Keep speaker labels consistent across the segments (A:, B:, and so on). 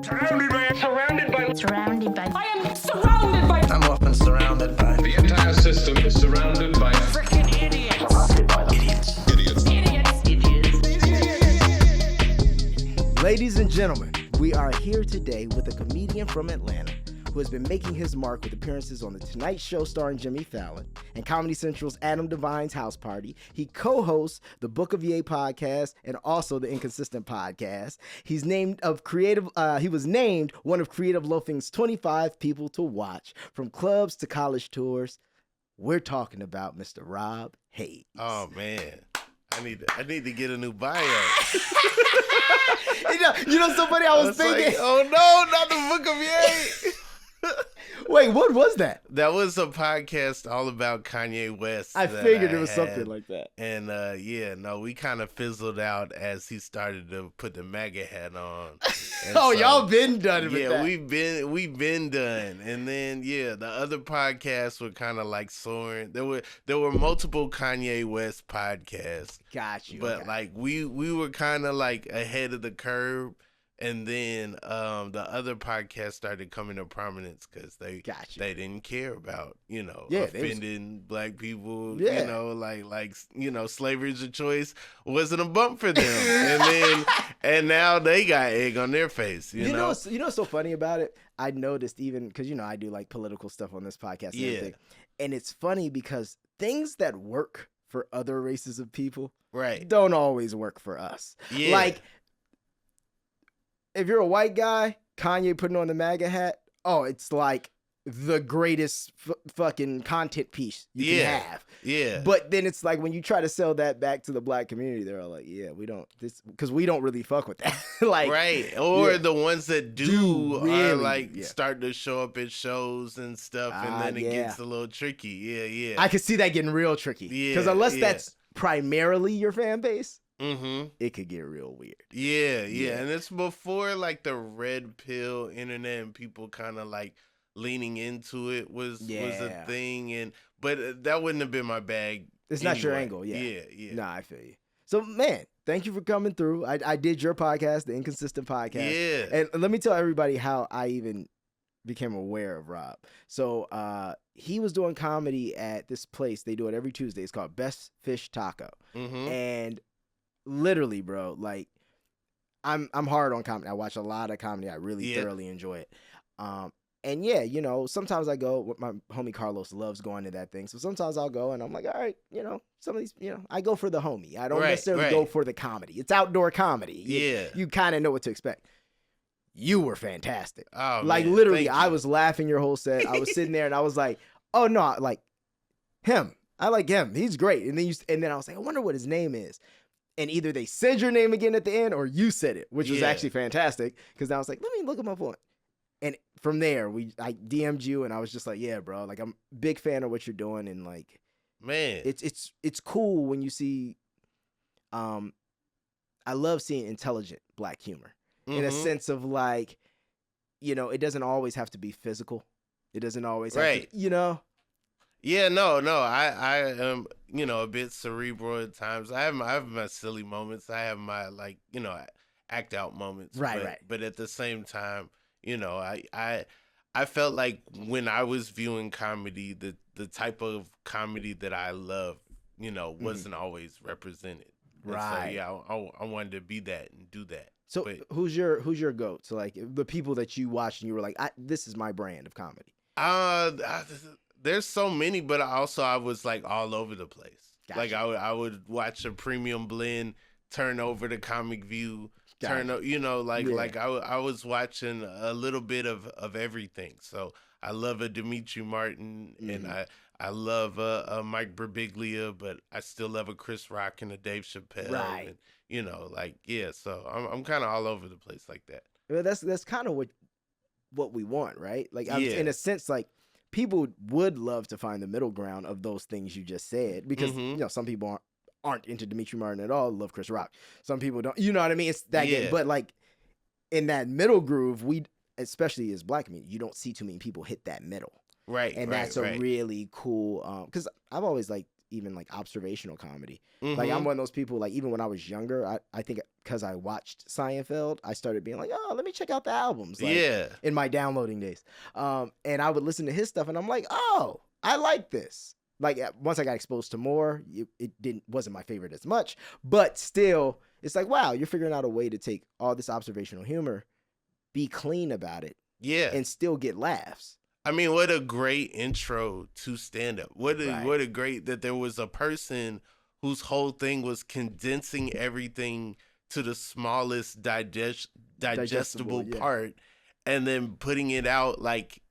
A: Surrounded by. I am surrounded by.
B: I'm often surrounded by.
C: The entire system is surrounded by
A: Freaking idiots.
B: Surrounded by them.
A: Idiots.
D: Ladies and gentlemen, we are here today with a comedian from Atlanta who has been making his mark with appearances on The Tonight Show starring Jimmy Fallon and Comedy Central's Adam Devine's House Party. He co-hosts the Book of Ye podcast and also the Inconsistent podcast. He was named one of Creative Loafing's 25 people to watch, from clubs to college tours. We're talking about Mr. Rob Haze.
E: Oh man, I need to get a new bio.
D: You know, so funny. I was thinking,
E: like, oh no, not the Book of Ye.
D: Wait, what was that?
E: That was a podcast all about Kanye West.
D: I figured it was something like that.
E: And we kind of fizzled out as he started to put the MAGA hat on. And
D: y'all been done with that.
E: Yeah, we've been done. And then the other podcasts were kind of like soaring. There were multiple Kanye West podcasts.
D: Got you.
E: But like we were kind of like ahead of the curve. And then the other podcast started coming to prominence because they didn't care about, offending black people, slavery's a choice wasn't a bump for them. and now they got egg on their face, you know?
D: You know what's so funny about it? I noticed even, because, I do like political stuff on this podcast and everything. And it's funny because things that work for other races of people don't always work for us. Yeah. Like, if you're a white guy, Kanye putting on the MAGA hat, it's like the greatest fucking content piece you can have. Yeah. But then it's like when you try to sell that back to the black community, they're all like, we don't, because we don't really fuck with that.
E: Or the ones that do are like starting to show up at shows and stuff, and then it gets a little tricky. Yeah.
D: I could see that getting real tricky. Because unless that's primarily your fan base, it could get real weird.
E: Yeah. And it's before like the red pill internet and people kind of like leaning into it was a thing. But that wouldn't have been my bag.
D: It's not your angle. Yeah. Nah, I feel you. So man, thank you for coming through. I did your podcast, the Inconsistent podcast. Yeah. And let me tell everybody how I even became aware of Rob. So he was doing comedy at this place. They do it every Tuesday. It's called Best Fish Taco. And literally, bro, like I'm hard on comedy. I watch a lot of comedy. I really thoroughly enjoy it. And sometimes I go. My homie Carlos loves going to that thing. So sometimes I'll go and I'm like, all right, some of these, I go for the homie. I don't necessarily go for the comedy. It's outdoor comedy. You kind of know what to expect. You were fantastic. Oh, like man, literally, I was laughing your whole set. I was sitting there and I was like, oh no, like him. I like him. He's great. And then I was like, I wonder what his name is. And either they said your name again at the end or you said it, which was actually fantastic. Because I was like, let me look him up on. And from there, I DM'd you and I was just like, yeah, bro. Like, I'm a big fan of what you're doing. And like, man, it's cool when you see, I love seeing intelligent black humor in a sense of like, it doesn't always have to be physical. It doesn't always have to,
E: Yeah, no, I am, a bit cerebral at times. I have my silly moments. I have my act out moments. Right. But at the same time, I felt like when I was viewing comedy, the type of comedy that I love, wasn't always represented. Right. So, I wanted to be that and do that.
D: So who's your goat? So like the people that you watched and you were like, this is my brand of comedy.
E: There's so many, but I was like all over the place. Gotcha. Like I would watch a Premium Blend, turn over to Comic View, I was watching a little bit of everything. So I love a Dimitri Martin and I love a Mike Birbiglia, but I still love a Chris Rock and a Dave Chappelle. Right. And, so I'm kind of all over the place like that.
D: Well, that's kind of what we want, right? Like in a sense, like, people would love to find the middle ground of those things you just said because some people aren't into Dimitri Martin at all, love Chris Rock. Some people don't, you know what I mean? It's that game. But like in that middle groove, we, especially as black community, you don't see too many people hit that middle.
E: Right.
D: And that's a really cool, because I've always liked even like observational comedy. Like I'm one of those people, like even when I was younger, I think because I watched Seinfeld, I started being like, oh, let me check out the albums. Like, in my downloading days. And I would listen to his stuff and I'm like, oh, I like this. Like once I got exposed to more, it wasn't my favorite as much, but still it's like, wow, you're figuring out a way to take all this observational humor, be clean about it, and still get laughs.
E: I mean, what a great intro to stand-up. What a great that there was a person whose whole thing was condensing everything to the smallest digestible part and then putting it out, like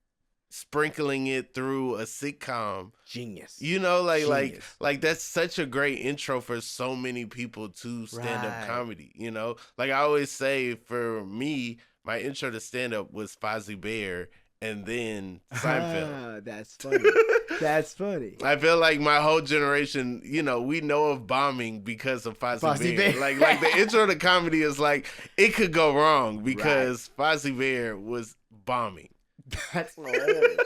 E: sprinkling it through a sitcom.
D: Genius.
E: You know, like that's such a great intro for so many people to stand-up comedy, you know? Like I always say, for me, my intro to stand-up was Fozzie Bear and then Seinfeld.
D: That's funny. That's funny.
E: I feel like my whole generation, you know, we know of bombing because of Fozzie Bear. Like the intro to comedy is like, it could go wrong because Fozzie Bear was bombing.
D: That's hilarious.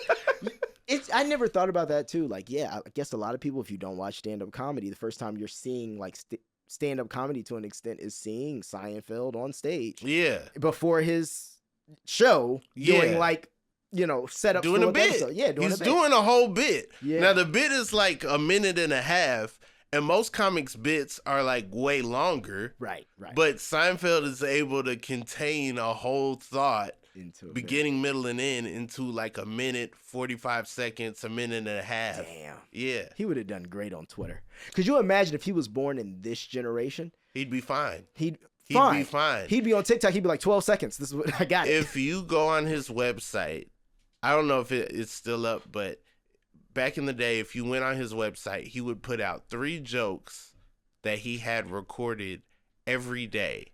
D: I never thought about that too. Like, yeah, I guess a lot of people, if you don't watch stand-up comedy, the first time you're seeing like stand-up comedy to an extent is seeing Seinfeld on stage. Yeah. Before his show, doing like, you know, set up
E: doing a bit.
D: Episode. Yeah,
E: he's doing a whole bit. Yeah. Now the bit is like a minute and a half, and most comics bits are like way longer. Right. But Seinfeld is able to contain a whole thought, into beginning, middle, and end into like a minute, 45 seconds, a minute and a half. Damn. Yeah.
D: He would have done great on Twitter. Could you imagine if he was born in this generation?
E: He'd be fine.
D: He'd be fine. He'd be on TikTok. He'd be like 12 seconds. This is what I got.
E: If you go on his website, I don't know if it's still up, but back in the day, if you went on his website, he would put out 3 jokes that he had recorded every day,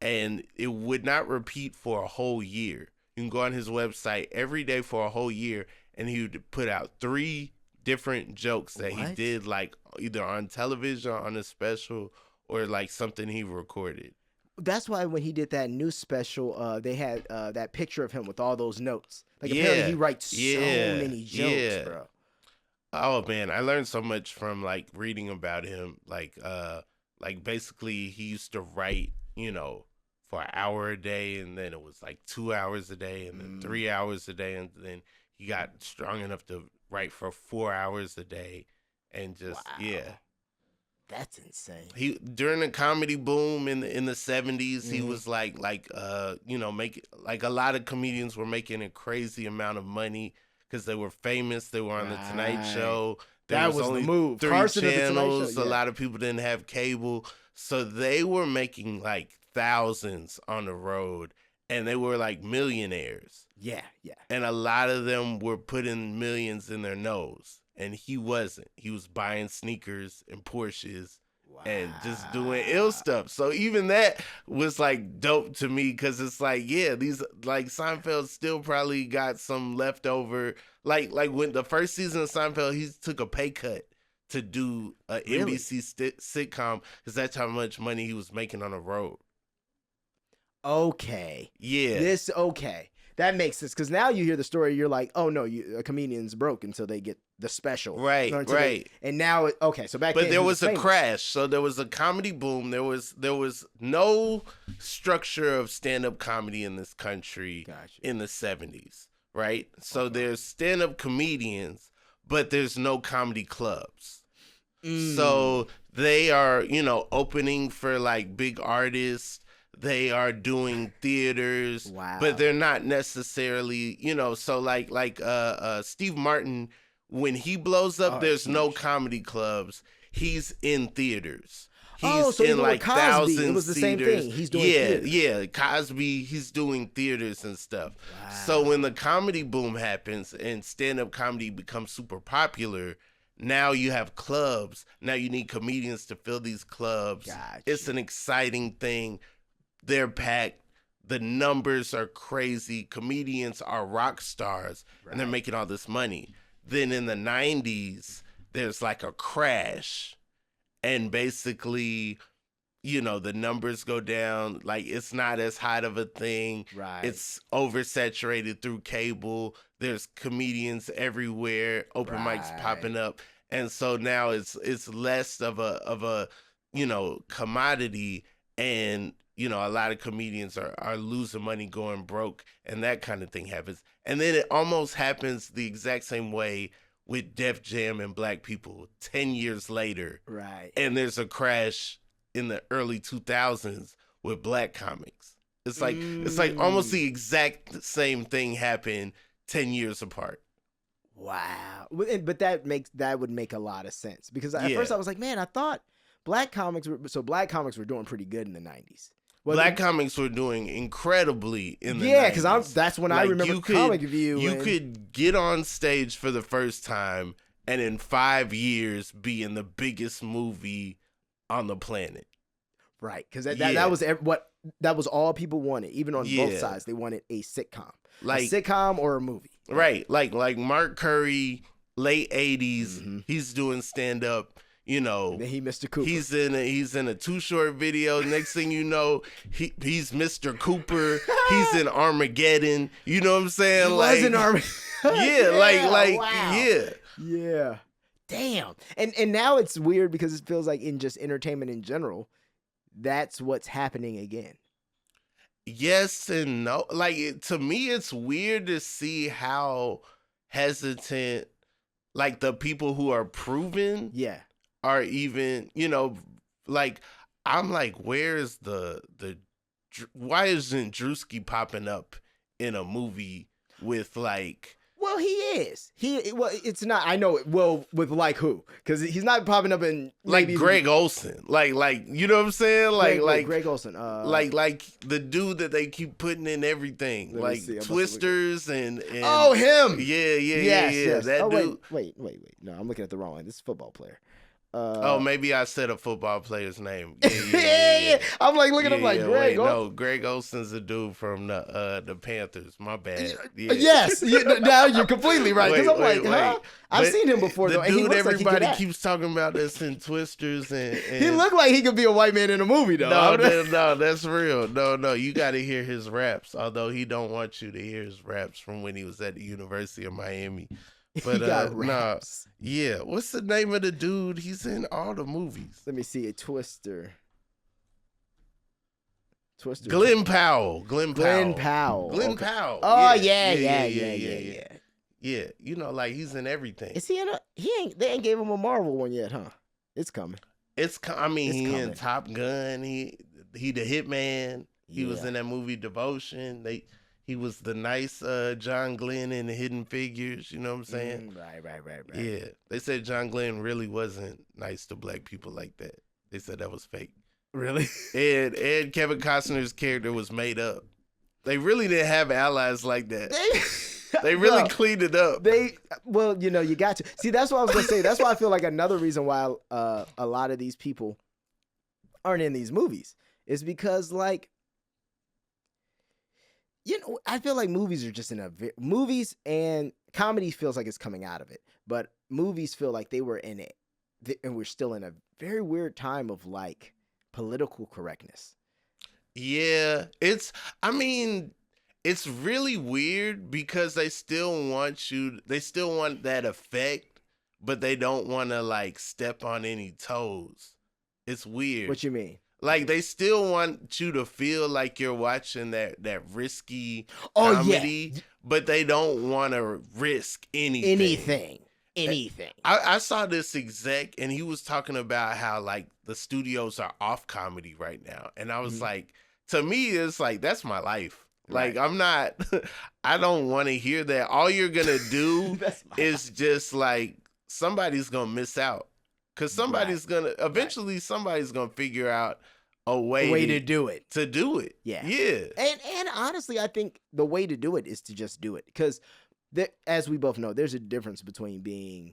E: and it would not repeat for a whole year. You can go on his website every day for a whole year, and he would put out 3 different jokes that he did, like either on television, on a special, or like something he recorded.
D: That's why when he did that new special, they had that picture of him with all those notes. Like apparently he writes so many jokes, bro.
E: Oh man, I learned so much from like reading about him. Like basically he used to write, you know, for an hour a day, and then it was like 2 hours a day, and then 3 hours a day, and then he got strong enough to write for 4 hours a day, and just
D: That's insane.
E: He during the comedy boom in the 70s, he was like you know, like a lot of comedians were making a crazy amount of money because they were famous. They were on the Tonight Show. There was only
D: the move.
E: 3
D: Carson
E: channels. A lot of people didn't have cable, so they were making like thousands on the road, and they were like millionaires. Yeah. And a lot of them were putting millions in their nose. And he wasn't. He was buying sneakers and Porsches and just doing ill stuff. So even that was like dope to me, because it's like, yeah, these like Seinfeld still probably got some leftover. Like when the first season of Seinfeld, he took a pay cut to do a NBC sitcom because that's how much money he was making on the road.
D: Okay.
E: Yeah.
D: That makes sense, because now you hear the story, you're like, oh no, a comedian's broke until they get the special.
E: Right.
D: And now, so back then.
E: But there was a crash. So there was a comedy boom. There was no structure of stand-up comedy in this country in the 70s, right? So there's stand-up comedians, but there's no comedy clubs. So they are, you know, opening for like big artists. They are doing theaters, but they're not necessarily, you know, so like Steve Martin, when he blows up, there's no comedy clubs. He's in theaters. He's
D: so
E: in like
D: Cosby.
E: thousands
D: It was the same
E: theaters.
D: thing. He's doing theaters.
E: Yeah. Cosby, he's doing theaters and stuff. So when the comedy boom happens and stand-up comedy becomes super popular, now you have clubs. Now you need comedians to fill these clubs. It's an exciting thing. They're packed. The numbers are crazy. Comedians are rock stars, and they're making all this money. Then in the 90s, there's like a crash, and basically, you know, the numbers go down. Like, it's not as hot of a thing. It's oversaturated through cable. There's comedians everywhere, open mics popping up. And so now it's less of a commodity, and a lot of comedians are losing money, going broke, and that kind of thing happens. And then it almost happens the exact same way with Def Jam and Black people 10 years later.
D: Right.
E: And there's a crash in the early 2000s with Black comics. It's like almost the exact same thing happened 10 years apart.
D: Wow. But that would make a lot of sense, because at first I was like, man, I thought Black comics were doing pretty good in the 90s.
E: Black comics were doing incredibly in the 90s.
D: Yeah, because that's when I remember Comic View.
E: You could get on stage for the first time and in 5 years be in the biggest movie on the planet.
D: Right, because that was all people wanted. Even on both sides, they wanted a sitcom, a sitcom or a movie.
E: Right, like Mark Curry, late 80s. Mm-hmm. He's doing stand up. And then
D: he Mr. Cooper.
E: He's in a Too Short video. Next thing you know, he's Mr. Cooper. He's in Armageddon. You know what I'm saying?
D: He was in Armageddon.
E: Yeah,
D: wow. Yeah. Damn. And now it's weird because it feels like in just entertainment in general, that's what's happening again.
E: Yes and no. To me, it's weird to see how hesitant, the people who are proven.
D: Yeah.
E: Are even, I'm like, where's why isn't Drewski popping up in a movie with
D: Well, he is. It's not. I know it. Well, with who? Because he's not popping up in
E: Greg Olson. You know what I'm saying?
D: Greg Olson.
E: Like the dude that they keep putting in everything, Twisters and
D: oh, him.
E: Yeah.
D: Yes.
E: That dude.
D: Wait. No, I'm looking at the wrong one. This is a football player.
E: Maybe I said a football player's name.
D: Yeah. I'm looking up Greg.
E: No, Greg Olson's a dude from the Panthers. My bad. Yeah.
D: Yes. Now you're completely right. Because I'm huh? I've seen him before, though.
E: The dude everybody keeps talking about that's in Twisters. And
D: he looked like he could be a white man in a movie, though.
E: No, that's real. No, you got to hear his raps, although he don't want you to hear his raps from when he was at the University of Miami. But what's the name of the dude? He's in all the movies.
D: Let me see. A Twister.
E: Glenn Powell.
D: Glenn Powell. Oh yeah.
E: Yeah, he's in everything.
D: Is he in they ain't gave him a Marvel one yet, huh? It's coming.
E: He in Top Gun. He the Hitman. He was in that movie Devotion. He was the nice John Glenn in the Hidden Figures, you know what I'm saying?
D: Right.
E: Yeah. They said John Glenn really wasn't nice to Black people like that. They said that was fake.
D: Really?
E: And Kevin Costner's character was made up. They really didn't have allies like that. They really cleaned it up.
D: You got to. See, that's what I was going to say. That's why I feel like another reason why a lot of these people aren't in these movies is because, I feel like movies are just movies and comedy feels like it's coming out of it, but movies feel like they were in it, and we're still in a very weird time of political correctness.
E: Yeah, it's really weird because they still want that effect, but they don't want to step on any toes. It's weird.
D: What you mean?
E: They still want you to feel like you're watching that risky comedy, but they don't want to risk anything. Anything. I saw this exec, and he was talking about how the studios are off comedy right now, and I was to me, it's that's my life. Right. I'm not. I don't want to hear that. All you're gonna do is just somebody's gonna miss out, because somebody's gonna eventually somebody's gonna figure out a way
D: to do it.
E: Yeah.
D: And honestly, I think the way to do it is to just do it. Because as we both know, there's a difference between being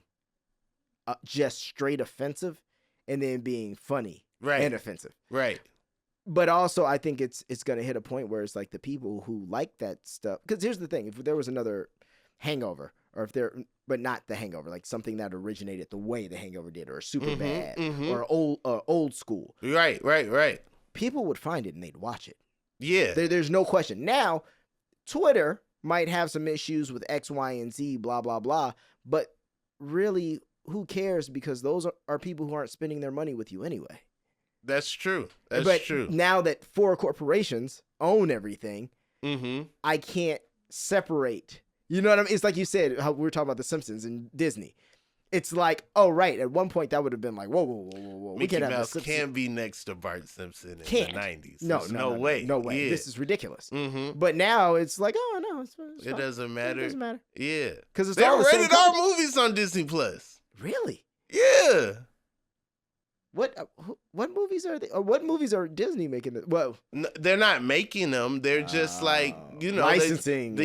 D: just straight offensive and then being funny and offensive.
E: Right.
D: But also, I think it's going to hit a point where it's the people who like that stuff. Because here's the thing. If there was another Hangover, or but not the Hangover, something that originated the way the Hangover did, or super bad, or old school.
E: Right.
D: People would find it and they'd watch it.
E: Yeah.
D: There's no question. Now, Twitter might have some issues with X, Y, and Z, blah, blah, blah. But really, who cares? Because those are people who aren't spending their money with you anyway.
E: That's true.
D: But
E: true.
D: Now that 4 corporations own everything, I can't separate. You know what I mean? It's like you said, how we were talking about The Simpsons and Disney. It's like, oh, right. At one point, that would have been like, whoa.
E: Mickey Mouse can't be next to Bart Simpson in the 90s. No way.
D: No way.
E: Yeah.
D: This is ridiculous. But now it's like, oh, no.
E: It doesn't matter.
D: It doesn't matter.
E: Yeah.
D: Because it's
E: there
D: all
E: are
D: the same
E: rated R movies on Disney Plus.
D: Really?
E: Yeah.
D: What movies are they? Or what movies are Disney making? Well,
E: no, they're not making them. They're just like,
D: licensing.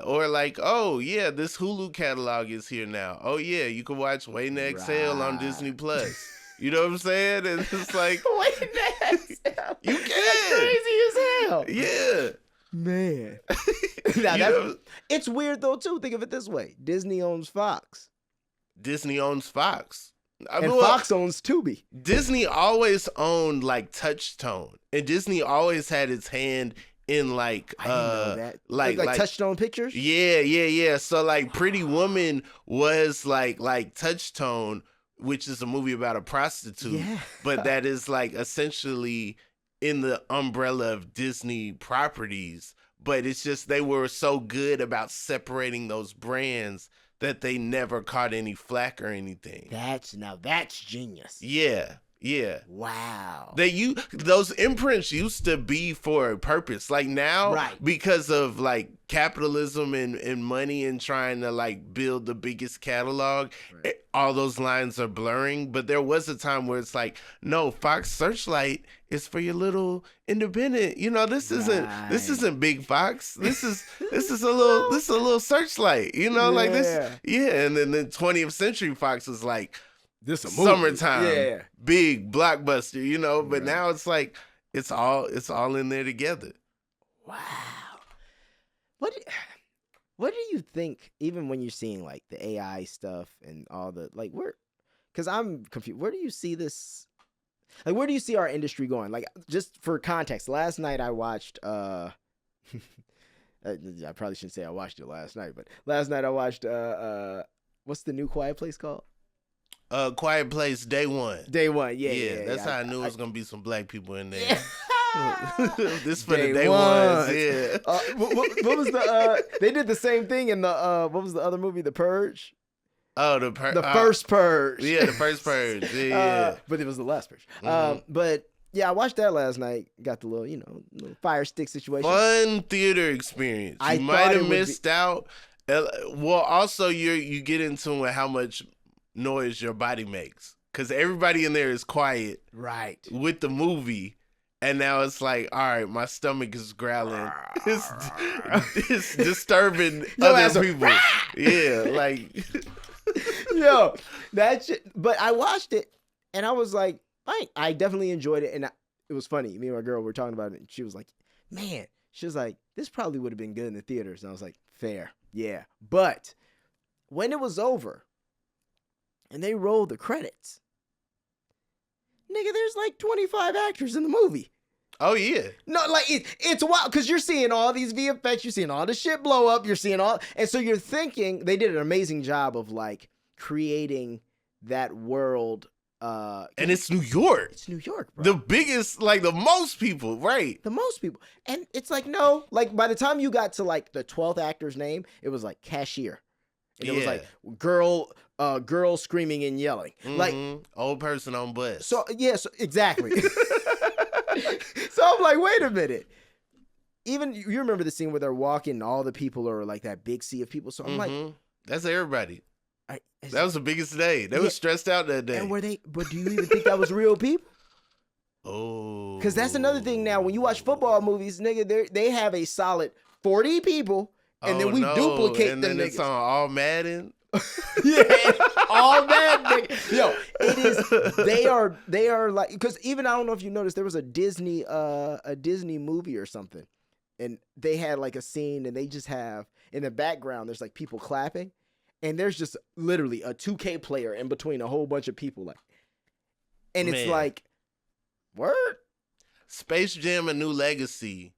E: Or like, oh yeah, this Hulu catalog is here now. Oh yeah, you can watch Waiting to Exhale on Disney Plus. You know what I'm saying? And it's like
D: Waiting to Exhale.
E: You can.
D: That's crazy as hell.
E: Yeah.
D: Man. It's weird though too. Think of it this way: Disney owns Fox. And Fox owns Tubi.
E: Disney always owned like Touchstone, and Disney always had its hand in like
D: I didn't know that. Like Touchstone Pictures.
E: Yeah. So like Pretty Woman was like Touchstone, which is a movie about a prostitute.
D: Yeah.
E: But that is like essentially in the umbrella of Disney properties. But it's just they were so good about separating those brands that they never caught any flack or anything.
D: That's genius.
E: Yeah.
D: Wow.
E: Those imprints used to be for a purpose. Like now, because of like capitalism and money and trying to like build the biggest catalog, all those lines are blurring. But there was a time where it's like, no, Fox Searchlight is for your little independent. This isn't Big Fox. This is a little Searchlight. Like this. Yeah, and then the 20th Century Fox was like, this a summertime, big blockbuster, but now it's like it's all in there together.
D: Wow. What do you think, even when you're seeing like the AI stuff and all the like, because I'm confused, where do you see this? Like, where do you see our industry going? Like, just for context, last night I watched I probably shouldn't say I watched it last night, but last night I watched what's the new Quiet Place called?
E: Quiet Place, Day One.
D: Yeah.
E: That's how I knew it was gonna be some black people in there. This for the day ones. Yeah.
D: What was the? They did the same thing in the. What was the other movie? The Purge.
E: Oh, the
D: first Purge.
E: Yeah, the first Purge. Yeah.
D: But it was the last Purge. But yeah, I watched that last night. Got the little, little fire stick situation.
E: Fun theater experience. You might have missed out. Well, also you get into how much noise your body makes, because everybody in there is quiet with the movie, and now it's like, all right, my stomach is growling. It's disturbing other people. Like
D: yo, that shit. But I watched it and I was like, I definitely enjoyed it, and it was funny. Me and my girl were talking about it, and she was like, man, she was like, this probably would have been good in the theaters. And I was like, fair, yeah. But when it was over and they rolled the credits, nigga, there's like 25 actors in the movie.
E: Oh, yeah.
D: No, like, it's wild, because you're seeing all these VFX, you're seeing all the shit blow up, you're seeing all, and so you're thinking, they did an amazing job of, like, creating that world.
E: And it's New York.
D: It's New York, bro.
E: The biggest, like, the most people, right?
D: The most people. And it's like, no, like, by the time you got to, like, the 12th actor's name, it was, like, cashier. And it was, like, girl screaming and yelling. Like,
E: old person on bus.
D: So, yeah, exactly. So I'm like, wait a minute. Even, you remember the scene where they're walking and all the people are, like, that big sea of people. So I'm like.
E: That's everybody. That was the biggest day. They were stressed out that day.
D: And but do you even think that was real people?
E: Oh.
D: Because that's another thing now. When you watch football movies, nigga, they have a solid 40 people, and then we duplicate
E: and
D: them
E: then
D: niggas.
E: It's on all Madden.
D: Yeah, all Madden, nigga. Yo, it is. They are like, because even, I don't know if you noticed, there was a Disney movie or something, and they had like a scene, and they just have in the background, there's like people clapping. And there's just literally a 2K player in between a whole bunch of people, like, and it's like, word.
E: Space Jam: A New Legacy.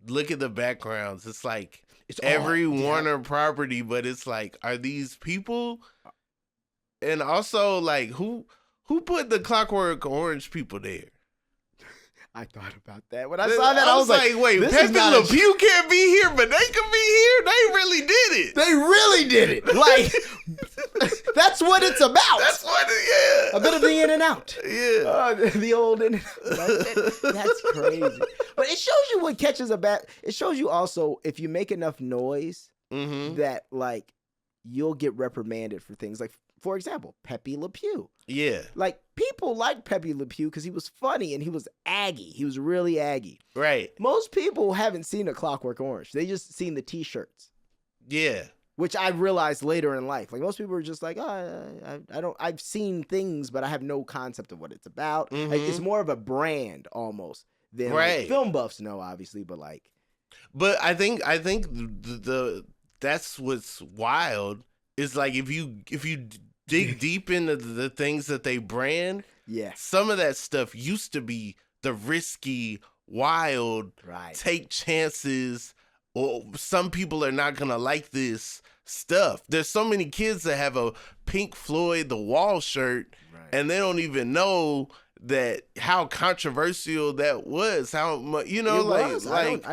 E: Look at the backgrounds. It's like it's every Warner property, but it's like, are these people? And also, like, who put the Clockwork Orange people there?
D: I thought about that. When I saw that, I was like,
E: wait, Pepe Le Pew can't be here, but they can be here? They really did it.
D: They really did it. Like, that's what it's about.
E: That's what it,
D: A bit of the in and out.
E: Yeah.
D: The old in and out. That's crazy. But it shows you what catches a bat. It shows you also, if you make enough noise, that, like, you'll get reprimanded for things. Like, for example, Pepe Le Pew.
E: Yeah.
D: Like, people like Pepe Le Pew because he was funny and he was aggy. He was really aggy.
E: Right.
D: Most people haven't seen A Clockwork Orange. They just seen the T-shirts.
E: Yeah.
D: Which I realized later in life. Like, most people are just like, oh, I've seen things, but I have no concept of what it's about. Like, it's more of a brand almost than like, film buffs know, obviously, but like.
E: But I think that's what's wild is like if you dig deep into the things that they brand, some of that stuff used to be the risky, wild, take chances, or some people are not gonna like this stuff. There's so many kids that have a Pink Floyd The Wall shirt, and they don't even know that how controversial that was. How much, you know, I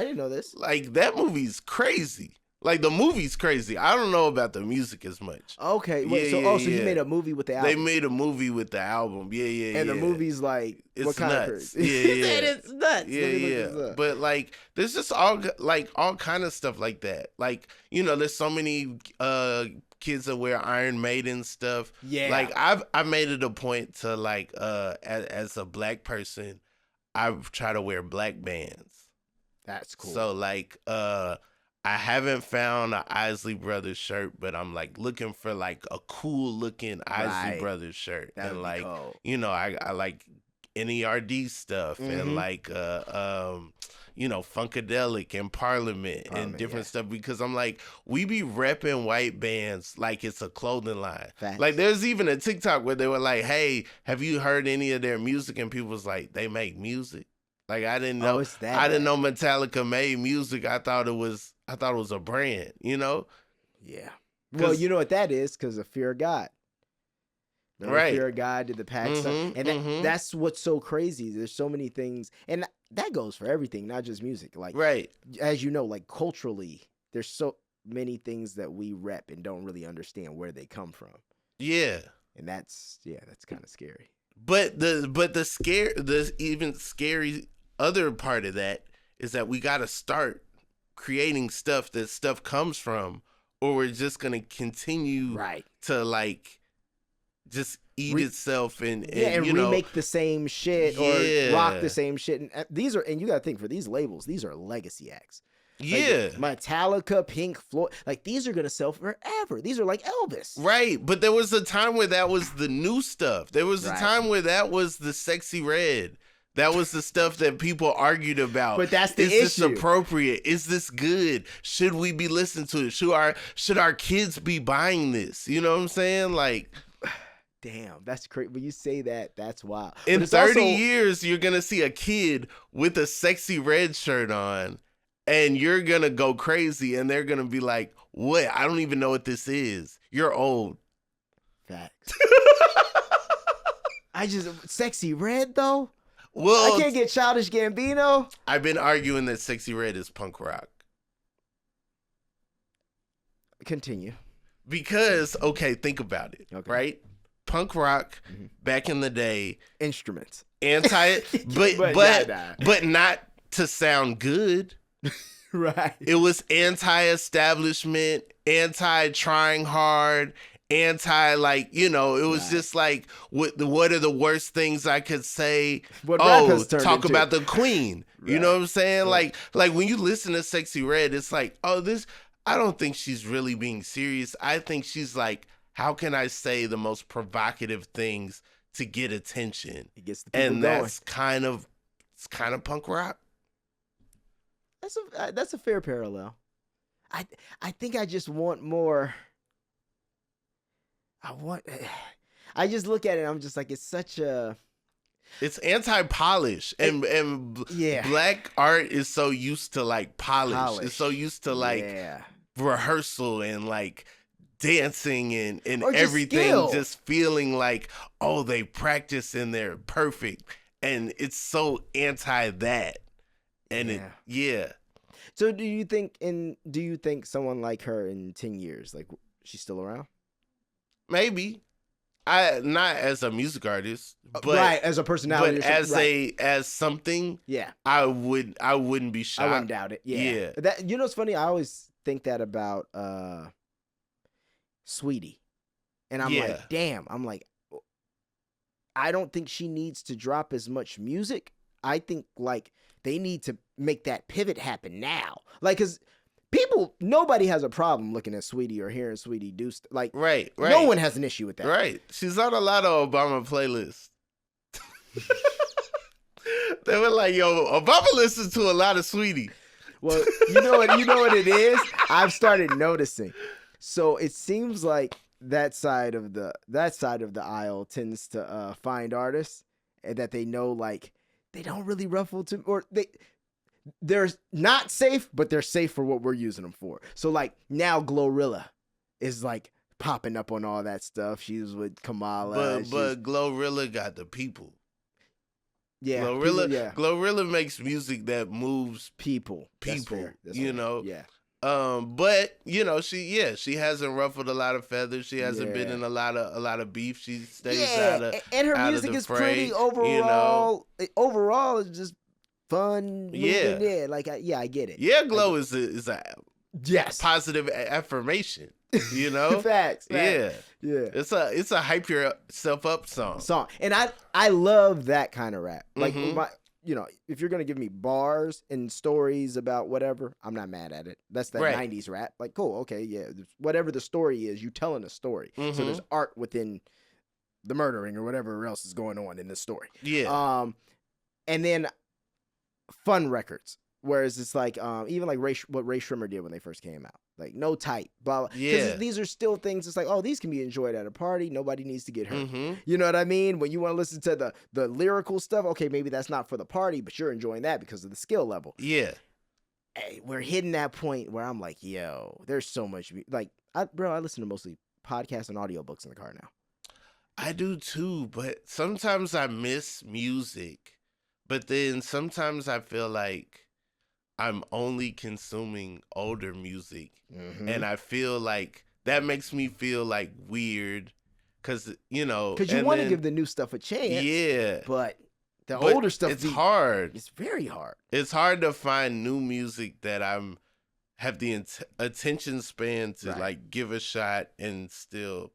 D: didn't know this.
E: Like, that movie's crazy. Like, the movie's crazy. I don't know about the music as much.
D: Okay. Wait, so you made a movie with the album?
E: They made a movie with the album. Yeah.
D: And the movie's like,
E: it's
D: what kind
E: nuts.
D: of crazy?
E: Yeah.
D: It's nuts.
E: Yeah. But, like, there's just all kind of stuff like that. Like, you know, there's so many kids that wear Iron Maiden stuff. Yeah. Like, I've made it a point to, like, as a black person, I try to wear black bands.
D: That's cool.
E: So, like, I haven't found an Isley Brothers shirt, but I'm like looking for like a cool looking Isley Brothers shirt. And like, you know, I like NERD stuff and like, you know, Funkadelic and Parliament and different stuff, because I'm like, we be repping white bands like it's a clothing line. Facts. Like, there's even a TikTok where they were like, hey, have you heard any of their music? And people was like, they make music. Like, I didn't know. I didn't know Metallica made music. I thought it was a brand, you know?
D: Yeah. Well, you know what that is, because of Fear of God. Remember Fear of God did the pack stuff? And that's what's so crazy. There's so many things. And that goes for everything, not just music. Like, as you know, like, culturally, there's so many things that we rep and don't really understand where they come from.
E: Yeah.
D: And that's kind of scary.
E: But the even scary other part of that is that we got to start creating stuff that stuff comes from, or we're just going to continue to like just eat itself and you know,
D: remake the same shit or rock the same shit. And these are, and you got to think, for these labels, these are legacy acts.
E: Yeah.
D: Like Metallica, Pink Floyd, like, these are going to sell forever. These are like Elvis.
E: Right. But there was a time where that was the new stuff. There was a time where that was the sexy red. That was the stuff that people argued about.
D: But that's the issue.
E: Is this appropriate? Is this good? Should we be listening to it? Should our kids be buying this? You know what I'm saying? Like,
D: damn, that's crazy. When you say that, that's wild.
E: In 30 years, you're going to see a kid with a sexy red shirt on, and you're going to go crazy, and they're going to be like, what? I don't even know what this is. You're old.
D: Facts. Sexy red, though?
E: Well,
D: I can't get Childish Gambino.
E: I've been arguing that sexy red is punk rock.
D: Continue.
E: Because, okay, think about it, right? Punk rock, back in the day.
D: Instruments.
E: But not to sound good.
D: Right.
E: It was anti-establishment, anti-trying hard, anti, like, you know, it was just like, what are the worst things I could say? Talk about the Queen. You know what I'm saying? Like when you listen to Sexy Red, it's like, I don't think she's really being serious. I think she's like, how can I say the most provocative things to get attention?
D: It gets the people going.
E: That's kind of punk rock.
D: That's a fair parallel. I think I just want more. I just look at it and I'm just like, it's such a.
E: It's anti-polish and black art is so used to like polish. It's so used to like rehearsal and like dancing and
D: Or just
E: everything,
D: skill.
E: just feeling like, oh, they practice and they're perfect. And it's so anti that. And
D: Yeah. So do you think someone like her in 10 years, like she's still around?
E: Maybe. Not as a music artist, but
D: right, as a personality,
E: but as something,
D: yeah,
E: I wouldn't be shocked.
D: I wouldn't doubt it. Yeah. That, it's funny. I always think that about Sweetie, and I'm like, damn. I'm like, I don't think she needs to drop as much music. I think like they need to make that pivot happen now, like because. Nobody has a problem looking at Sweetie or hearing Sweetie do like. Right. No one has an issue with that.
E: Right. She's on a lot of Obama playlists. They were like, "Yo, Obama listens to a lot of Sweetie."
D: Well, you know what it is. I've started noticing. So it seems like that side of the aisle tends to find artists that they know like they don't really ruffle to, or they're not safe, but they're safe for what we're using them for. So like now Glorilla is like popping up on all that stuff. She was with Kamala.
E: But Glorilla got the people.
D: Yeah.
E: Glorilla makes music that moves
D: people. That's fair.
E: Yeah. But she hasn't ruffled a lot of feathers. She hasn't been in a lot of beef. She stays out of
D: and her
E: out
D: music
E: of the
D: is
E: fray,
D: pretty overall. Overall, it's just fun. Yeah. Like I get it.
E: Yeah, Glow is a positive affirmation.
D: Facts.
E: Yeah. It's a hype yourself up song.
D: And I love that kind of rap. Like if you're gonna give me bars and stories about whatever, I'm not mad at it. That's that 90s rap. Like, cool, okay, yeah. Whatever the story is, you telling a story. So there's art within the murdering or whatever else is going on in this story.
E: Yeah.
D: And then fun records. Whereas it's like even like what Ray Shrimmer did when they first came out. Like no type, blah, blah. Because these are still things. It's like, oh, these can be enjoyed at a party. Nobody needs to get hurt. You know what I mean? When you want to listen to the lyrical stuff, okay, maybe that's not for the party, but you're enjoying that because of the skill level.
E: Yeah.
D: Hey, we're hitting that point where I'm like, yo, there's so much. Like, I listen to mostly podcasts and audiobooks in the car now.
E: I do too, but sometimes I miss music. But then sometimes I feel like I'm only consuming older music. And I feel like that makes me feel like weird because,
D: Because you want to give the new stuff a chance.
E: Yeah.
D: But the older stuff.
E: It's hard.
D: It's very hard.
E: It's hard to find new music that have the attention span to like give a shot and still,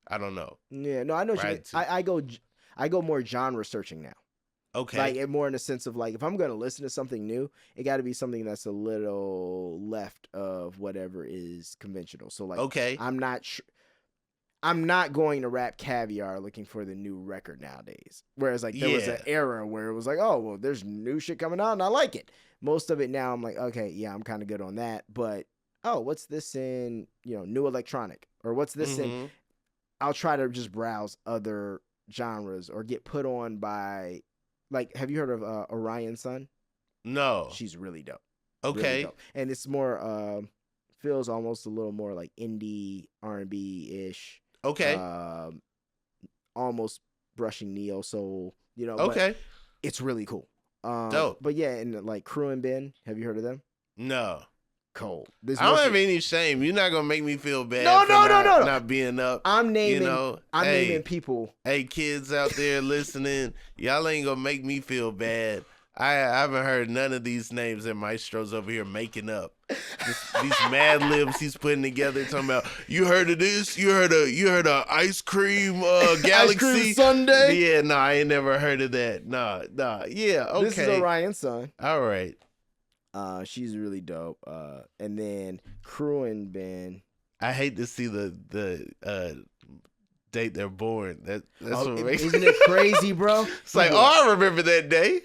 E: I don't know.
D: Yeah, no, I know what you mean. I go more genre searching now.
E: Okay.
D: Like more in the sense of like if I'm gonna listen to something new, it got to be something that's a little left of whatever is conventional. So like, I'm not going to Rap Caviar looking for the new record nowadays. Whereas like there was an era where it was like, oh well, there's new shit coming out and I like it. Most of it now I'm like, okay, yeah, I'm kind of good on that. But what's this in new electronic or what's this in? I'll try to just browse other genres or get put on by. Like, have you heard of Orion Sun? No. She's really dope.
E: Okay.
D: Really dope. And it's more, feels almost a little more like indie R&B-ish.
E: Okay.
D: Almost brushing neo soul,
E: Okay.
D: But it's really cool.
E: Dope.
D: But yeah, and like Crew and Ben, have you heard of them?
E: No.
D: Cold.
E: I don't have any shame. You're not gonna make me feel bad.
D: No.
E: Not being up.
D: I'm naming. Naming people.
E: Hey, kids out there listening, y'all ain't gonna make me feel bad. I haven't heard none of these names that Maestro's over here making up. These mad libs he's putting together, talking about you heard of this, you heard of ice cream galaxy,
D: ice cream Sunday.
E: Yeah, no, I ain't never heard of that. Nah, yeah, okay.
D: This is Orion Sun.
E: All right.
D: She's really dope. And then Crew and Ben.
E: I hate to see the date they're born. That's what makes
D: isn't it crazy, bro?
E: It's like, I remember that day.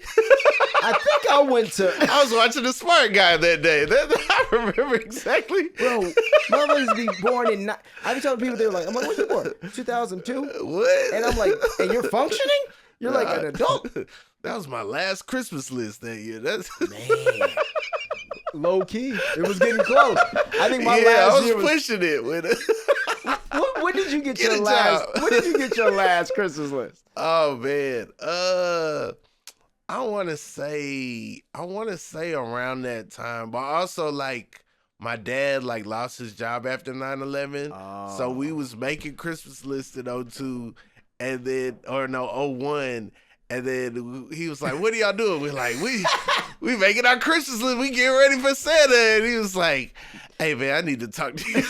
D: I think I went to.
E: I was watching The Smart Guy that day. I remember exactly.
D: Bro, motherfuckers be born in. I be telling people they're like, I'm like, when you born? 2002.
E: What?
D: And I'm like, and you're functioning? You're like an adult.
E: That was my last Christmas list that year. That's
D: man. Low key, it was getting close. I think my last year
E: was pushing it with it.
D: When did you get your last? When did you get your last Christmas list?
E: Oh man, I want to say around that time, but also like my dad like lost his job after 9/11, so we was making Christmas lists in 02, and then 01. And then he was like, "What are y'all doing?" We're like, "We making our Christmas list. We getting ready for Santa." And he was like, "Hey man, I need to talk to you."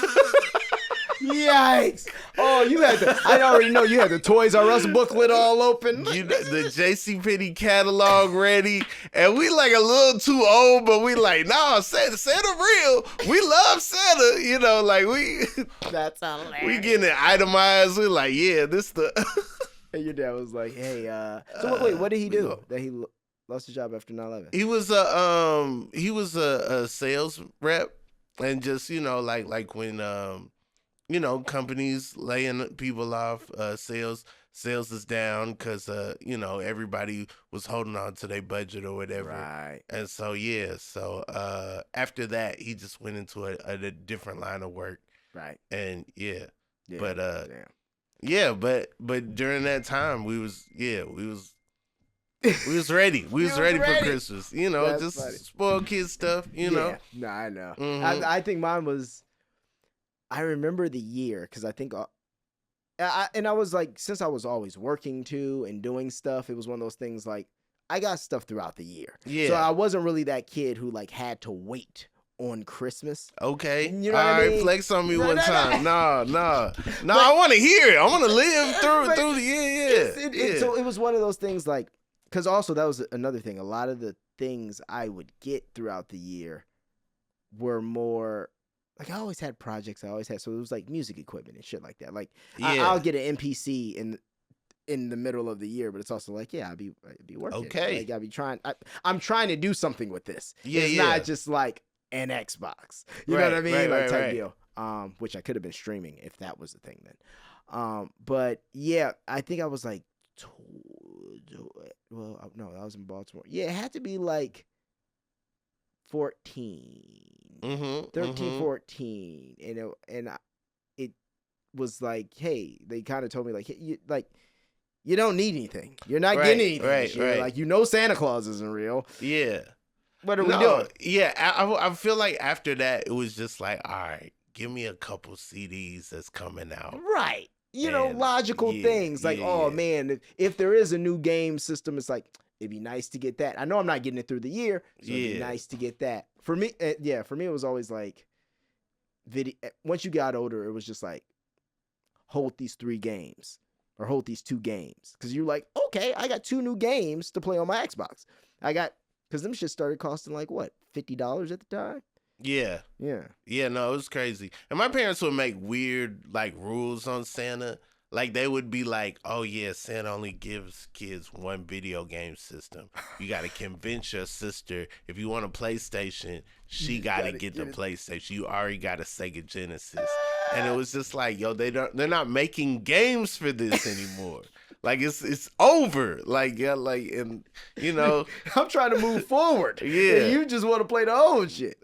D: Yikes! Oh, you had the. I already know you had the Toys R Us booklet all open.
E: You know, the JCPenney catalog ready, and we like a little too old, but we like, nah, Santa real. We love Santa, you know, like we.
D: That's hilarious.
E: We getting it itemized. We like, yeah, this the.
D: And your dad was like, "Hey, so wait, what did he do that he lost his job after 9/11?"
E: He was a sales rep, and just like when companies laying people off, sales is down because everybody was holding on to their budget or whatever,
D: right?
E: And so after that he just went into a different line of work,
D: right?
E: And
D: yeah,
E: but
D: damn.
E: yeah, but during that time we was ready. We was ready for Christmas,
D: That's
E: just
D: funny.
E: spoiled kid stuff, know.
D: No, I know.
E: Mm-hmm.
D: I think mine was. I remember the year because I think, I was like, since I was always working too and doing stuff, it was one of those things like I got stuff throughout the year.
E: Yeah.
D: So I wasn't really that kid who like had to wait on Christmas.
E: Okay.
D: You know
E: all
D: what I
E: right,
D: mean?
E: flex on me one time. No, I want to hear it. I want to live through the
D: So it was one of those things like, because also that was another thing. A lot of the things I would get throughout the year were more. Like I always had projects. So it was like music equipment and shit like that. Like I'll get an MPC in the middle of the year, but it's also like, I'll be working.
E: Okay.
D: Like I'll be trying. I'm trying to do something with this.
E: Yeah,
D: it's not just like an Xbox. You know what I mean? Like type deal. Which I could have been streaming if that was the thing then. But yeah, I think I was like, well, no, I was in Baltimore. Yeah, it had to be like 14. 13, 14, and it was like, hey, they kind of told me like, hey, you don't need anything. You're not getting anything. Right. Like Santa Claus isn't real.
E: Yeah.
D: What are we doing?
E: Yeah, I feel like after that it was just like, all right, give me a couple CDs that's coming out.
D: Right. Logical things like, oh man, if there is a new game system, it's like it'd be nice to get that. I know I'm not getting it through the year, so it'd be nice to get that. For me, for me, it was always like, once you got older, it was just like, hold these 3 games or hold these 2 games. Because you're like, okay, I got 2 new games to play on my Xbox. Because them shit started costing like, what, $50 at the time?
E: Yeah. Yeah, no, it was crazy. And my parents would make weird, like, rules on Santa. Like, they would be like, oh, yeah, Santa only gives kids 1 video game system. You got to convince your sister. If you want a PlayStation, she got to get the PlayStation. You already got a Sega Genesis. And it was just like, yo, they're not making games for this anymore. Like, it's over. Like, and,
D: I'm trying to move forward.
E: Yeah.
D: And you just want to play the old shit.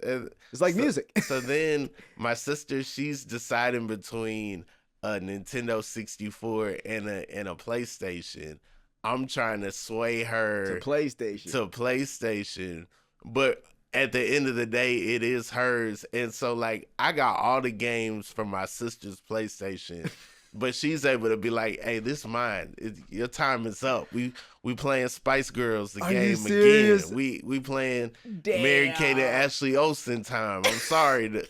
D: It's like music.
E: So then my sister, she's deciding between a Nintendo 64 and a PlayStation. I'm trying to sway her
D: to PlayStation.
E: But at the end of the day, it is hers. And so like I got all the games from my sister's PlayStation. But she's able to be like, hey, this is mine. Your time is up. We playing Spice Girls the game again. We playing Mary Kate and Ashley Olsen time. I'm sorry to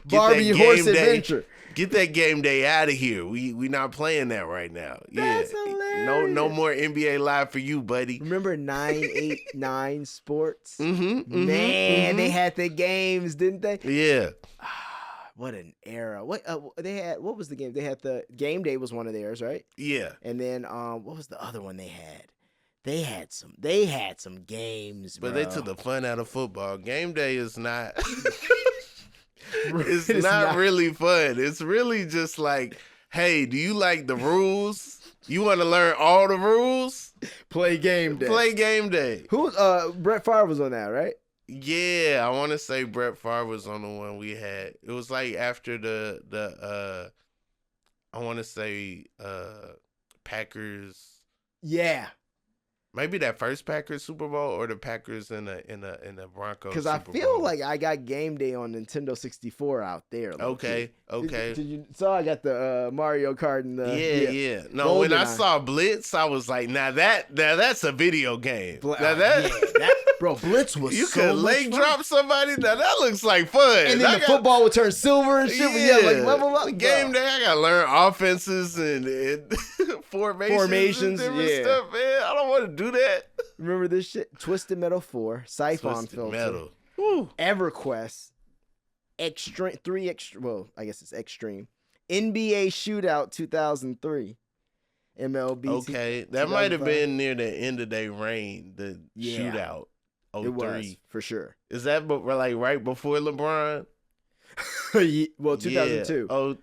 D: Barbie Horse Adventure.
E: Get that game day out of here. We not playing that right now.
D: That's hilarious.
E: No more NBA Live for you, buddy.
D: Remember 989 Sports? They had the games, didn't they?
E: Yeah.
D: What an era. What was the game? They had the Game Day was one of theirs, right?
E: Yeah.
D: And then what was the other one they had? They had some games,
E: but
D: bro.
E: they took the fun out of football. Game Day is not it's not really fun. It's really just like, hey, do you like the rules? You want to learn all the rules?
D: Play Game Day. Who Brett Favre was on that, right?
E: Yeah, I want to say Brett Favre was on the one we had. It was like after I want to say Packers.
D: Yeah.
E: Maybe that first Packers Super Bowl or the Packers in the Broncos.
D: Because I feel like I got Game Day on Nintendo 64 out there.
E: Okay.
D: Did you saw I got the Mario Kart and the
E: yeah. No, when I saw Blitz, I was like, now that's a video game.
D: Bro, Blitz was
E: you
D: so
E: could
D: much
E: leg
D: fun.
E: drop somebody. Now that looks like fun.
D: And then football would turn silver and shit. Yeah, like level up.
E: Game Day, I gotta learn offenses and formations and different stuff, man. I don't want to do that.
D: Remember this shit? Twisted Metal 4, Siphon Filter,
E: Metal.
D: EverQuest, I guess it's Extreme, NBA Shootout 2003, MLB.
E: Okay, that might have been near the end of their reign, the Shootout. 03.
D: It was, for sure.
E: Is that like right before LeBron?
D: Well, 2002.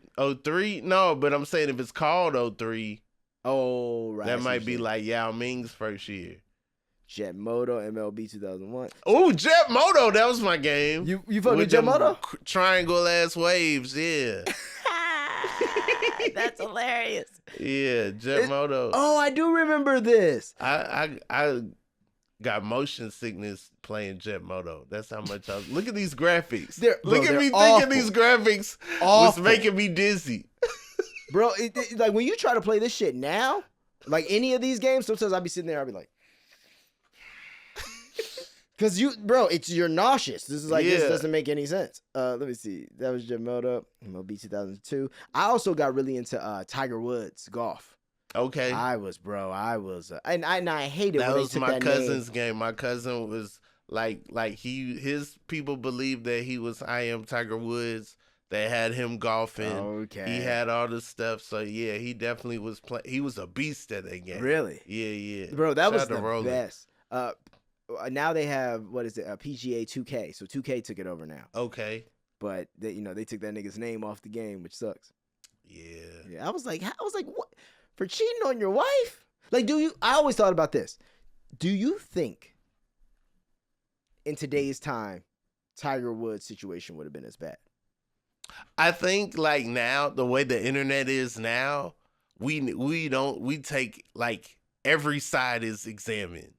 E: 03? No, but I'm saying if it's called 03.
D: Oh, right.
E: That might be like Yao Ming's first year.
D: Jet Moto, MLB 2001.
E: Oh, Jet Moto, that was my game.
D: You fuck with Jet Moto?
E: Triangle ass waves, yeah.
D: That's hilarious.
E: Yeah, Jet Moto.
D: Oh, I do remember this.
E: I got motion sickness playing Jet Moto. That's how much I was. Look at these graphics. Look at me thinking these graphics was making me dizzy.
D: Bro, like when you try to play this shit now, like any of these games, sometimes I'll be sitting there, I'll be like, because you're nauseous. This is like, this doesn't make any sense. Let me see. That was Jet Moto, MLB 2002. I also got really into Tiger Woods golf.
E: Okay.
D: I was, and I hated
E: that
D: when
E: was
D: they took
E: my
D: that
E: cousin's
D: name.
E: game. My cousin was like his people believed that he was I Am Tiger Woods. They had him golfing.
D: Okay.
E: He had all this stuff. So yeah, he definitely was he was a beast at that game.
D: Really?
E: Yeah.
D: Bro, that was
E: Shout
D: the best. Now they have, what is it? PGA 2K. So 2K took it over now.
E: Okay.
D: But they took that nigga's name off the game, which sucks.
E: Yeah.
D: I was like, what? For cheating on your wife? Like, I always thought about this. Do you think in today's time, Tiger Woods' situation would have been as bad?
E: I think like now, the way the internet is now, we take like every side is examined.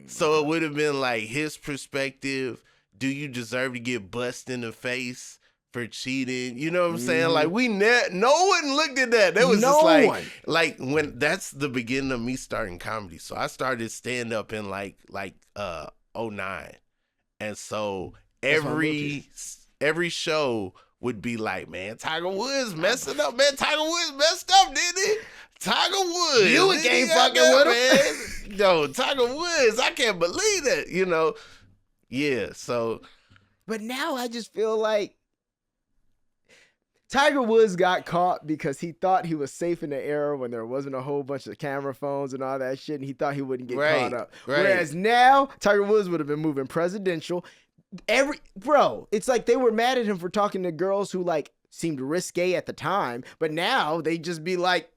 E: So it would have been like his perspective. Do you deserve to get bust in the face for cheating? You know what I'm saying? Like no one looked at that. That was just like when that's the beginning of me starting comedy. So I started stand up in like 09. And so every show would be like, man, Tiger Woods messing up, man. Tiger Woods messed up, didn't he? Tiger Woods.
D: You ain't fucking with him,
E: man. Yo, Tiger Woods, I can't believe that, Yeah, so.
D: But now I just feel like Tiger Woods got caught because he thought he was safe in the era when there wasn't a whole bunch of camera phones and all that shit, and he thought he wouldn't get caught up.
E: Right.
D: Whereas now, Tiger Woods would have been moving presidential. It's like they were mad at him for talking to girls who like seemed risque at the time, but now they just be like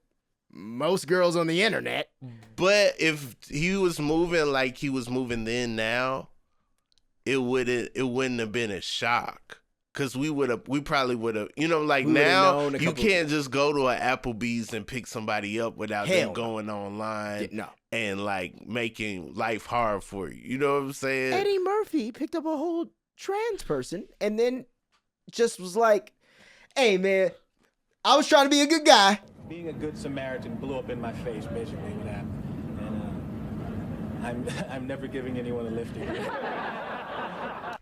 D: most girls on the internet.
E: But if he was moving like he was moving then now, it wouldn't have been a shock. Cause we probably would have, now you can't just go to an Applebee's and pick somebody up without them going online and like making life hard for you. You know what I'm saying?
D: Eddie Murphy picked up a whole trans person and then just was like, hey man, I was trying to be a good guy.
F: Being a good Samaritan blew up in my face, basically what happened. And I'm never giving anyone a lift again.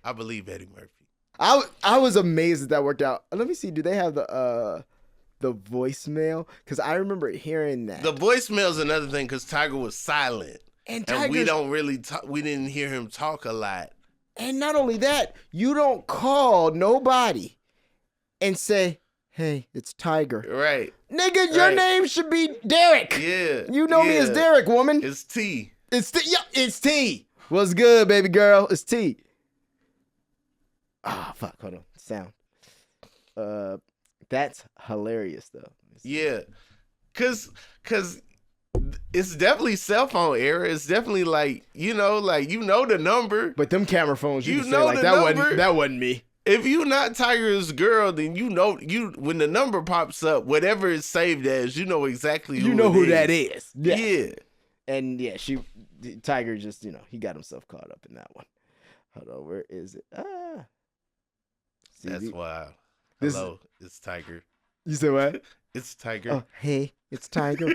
E: I believe Eddie Murphy.
D: I was amazed that worked out. Let me see. Do they have the voicemail? Because I remember hearing that.
E: The voicemail is another thing because Tiger was silent, and we don't really we didn't hear him talk a lot.
D: And not only that, you don't call nobody and say, "Hey, it's Tiger."
E: Right,
D: nigga. Your name should be Derek.
E: Yeah,
D: you know me as Derek, woman.
E: It's T.
D: It's T. Yeah, it's T. What's good, baby girl? It's T. Ah, fuck, hold on. Sound. That's hilarious though.
E: Yeah. Cause it's definitely cell phone era. It's definitely like, the number.
D: But them camera phones, you can say,
E: know
D: like,
E: the
D: that
E: number.
D: wasn't me.
E: If you not Tiger's girl, then you know when the number pops up, whatever it's saved as, you know exactly who
D: that is.
E: Yeah.
D: And yeah, Tiger just, he got himself caught up in that one. Hold on, where is it?
E: That's wild. Hello, it's Tiger.
D: You said what?
E: It's Tiger.
D: Oh, hey, it's Tiger.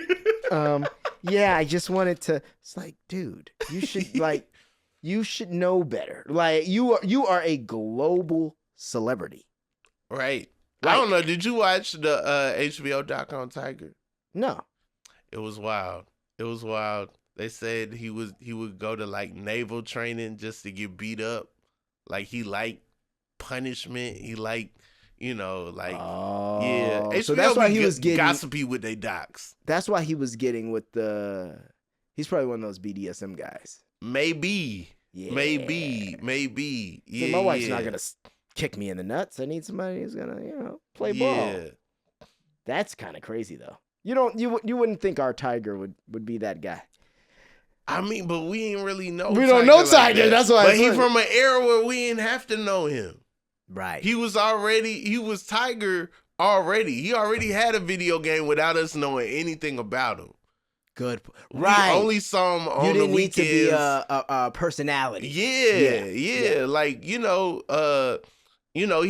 D: Yeah, I just wanted to. It's like, dude, you should know better. Like, you are a global celebrity.
E: Right. I don't know. Did you watch the HBO doc on Tiger?
D: No.
E: It was wild. They said he would go to like naval training just to get beat up. Like he liked punishment. He liked, yeah. HBO
D: so that's why he was getting
E: gossipy with their docs.
D: That's why he was getting with he's probably one of those BDSM guys.
E: Maybe.
D: Yeah.
E: Maybe. Yeah.
D: See, my wife's not gonna kick me in the nuts. I need somebody who's gonna, play ball. That's kind of crazy though. You wouldn't think our Tiger would be that guy.
E: I mean, but we ain't really know.
D: We don't know Tiger. That's why.
E: But he from an era where we didn't have to know him.
D: Right.
E: He was Tiger already. He already had a video game without us knowing anything about him.
D: Good. Right.
E: We only saw him on the weekends.
D: You didn't need to be a personality.
E: Yeah. Like, he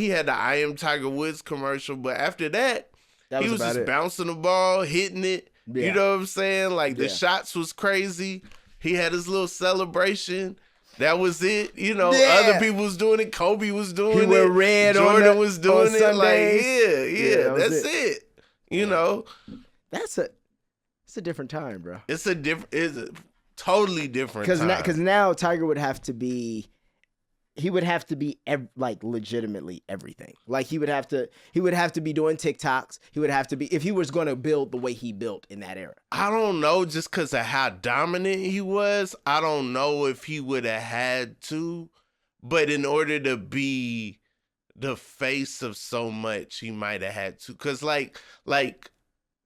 E: had the I Am Tiger Woods commercial, but after that he was just bouncing the ball, hitting it. Yeah. You know what I'm saying? Like, the shots was crazy. He had his little celebration. That was it. Other people was doing it. Kobe was doing it.
D: He wore red.
E: Jordan was doing it.
D: Sundays.
E: Like, that's it.
D: It's a different time, bro.
E: It's a totally different time.
D: Because now Tiger would have to be, like legitimately everything. Like he would have to be doing TikToks. He would have to be, if he was going to build the way he built in that era.
E: I don't know, just because of how dominant he was. I don't know if he would have had to, but in order to be the face of so much, he might have had to. Because like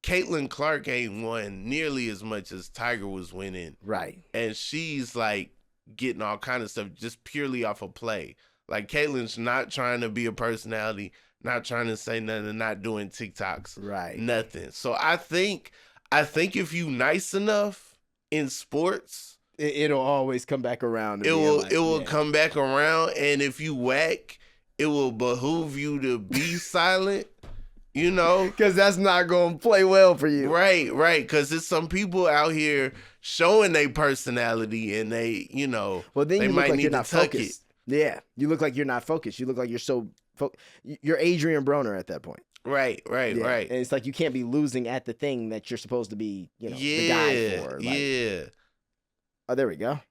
E: Caitlin Clark ain't won nearly as much as Tiger was winning.
D: Right.
E: And she's like getting all kind of stuff just purely off of play. Like, Caitlin's not trying to be a personality, not trying to say nothing, not doing TikToks.
D: Right.
E: Nothing. So I think if you nice enough in sports,
D: it'll always come back around.
E: It will come back around. And if you whack, it will behoove you to be silent.
D: Because that's not going to play well for you.
E: Right. Because there's some people out here showing their personality and they,
D: well, then
E: they
D: you
E: might
D: look like
E: need
D: you're
E: to
D: not
E: tuck
D: focused. Yeah. You look like you're not focused. You look like you're so you're Adrian Broner at that point.
E: Right.
D: And it's like you can't be losing at the thing that you're supposed to be, the guy for. Like, oh, there we go.